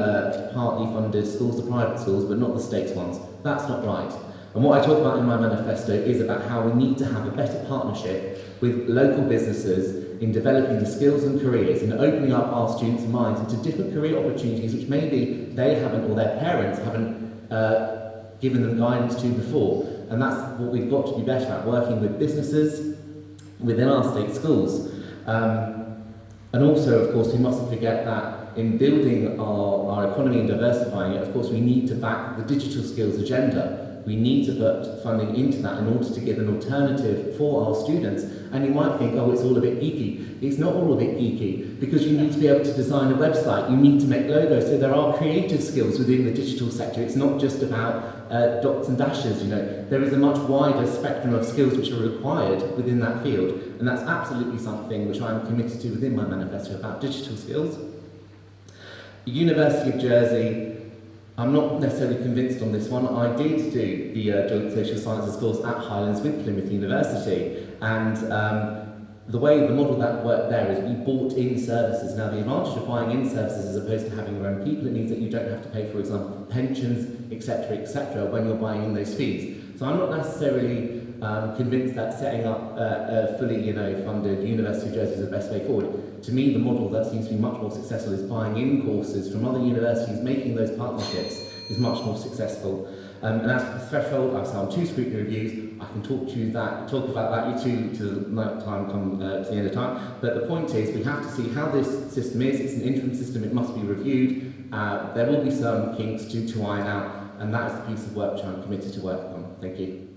partly funded schools, the private schools, but not the state ones. That's not right. And what I talk about in my manifesto is about how we need to have a better partnership with local businesses in developing the skills and careers and opening up our students' minds into different career opportunities which maybe they haven't or their parents haven't given them guidance to before. And that's what we've got to be better at, working with businesses within our state schools. And also, of course, we mustn't forget that in building our economy and diversifying it, of course, we need to back the digital skills agenda. We need to put funding into that in order to give an alternative for our students. And you might think, oh, it's all a bit geeky. It's not all a bit geeky, because you need to be able to design a website, you need to make logos, so there are creative skills within the digital sector. It's not just about dots and dashes, you know. There is a much wider spectrum of skills which are required within that field, and that's absolutely something which I'm committed to within my manifesto about digital skills. The University of Jersey, I'm not necessarily convinced on this one. I did do the Joint Social Sciences course at Highlands with Plymouth University, and the model that worked there is we bought in services. Now the advantage of buying in services as opposed to having your own people, it means that you don't have to pay, for example, pensions, etc., when you're buying in those fees. So I'm not necessarily convinced that setting up a fully funded University of Jersey is the best way forward. To me, the model that seems to be much more successful is buying in courses from other universities, making those partnerships is much more successful. And as for the threshold, I've done 2 scrutiny reviews. I can talk about that to the time come to the end of time. But the point is, we have to see how this system is. It's an interim system. It must be reviewed. There will be some kinks to iron out, and that is the piece of work which I'm committed to working on. Thank you.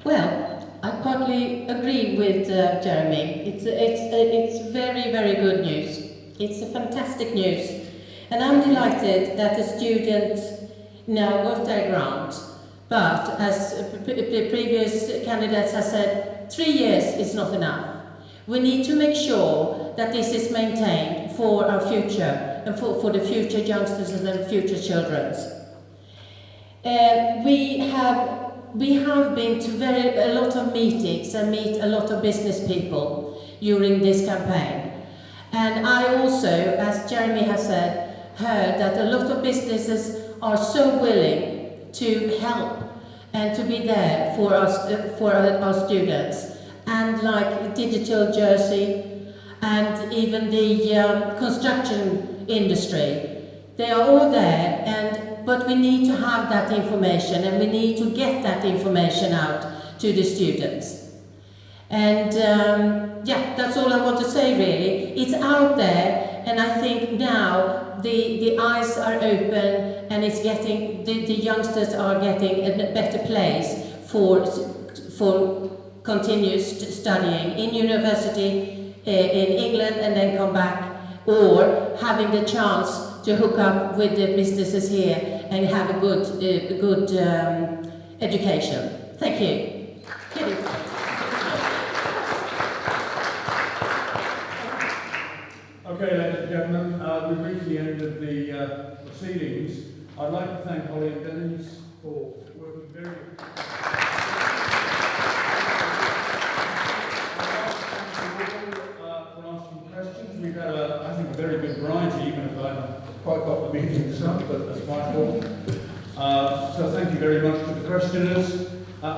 Well, I partly agree with Jeremy. It's very, very good news. It's a fantastic news. And I'm delighted that the students now got their grant. But as the previous candidates have said, 3 years is not enough. We need to make sure that this is maintained for our future and for the future youngsters and the future children. We have been to a lot of meetings and meet a lot of business people during this campaign. And I also, as Jeremy has said, heard that a lot of businesses are so willing to help and to be there for our students. And like Digital Jersey and even the construction industry, they are all there, but we need to have that information, and we need to get that information out to the students. And yeah, that's all I want to say really. It's out there, and I think now the eyes are open, and it's getting, the youngsters are getting a better place for continuous studying in university in England and then come back, or having the chance to hook up with the businesses here and have a good education. Thank you. Okay, ladies and gentlemen, we've reached the end of the proceedings. I'd like to thank Holly and Dennis for working very We've had, I think, a very good variety, even if I haven't quite got the meeting some, but that's my fault. So thank you very much to the questioners.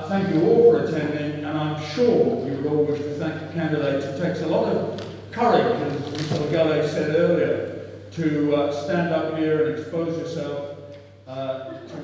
Thank you all for attending, and I'm sure you would all wish to thank the candidates. It takes a lot of courage, as Mr. Galley said earlier, to stand up here and expose yourself to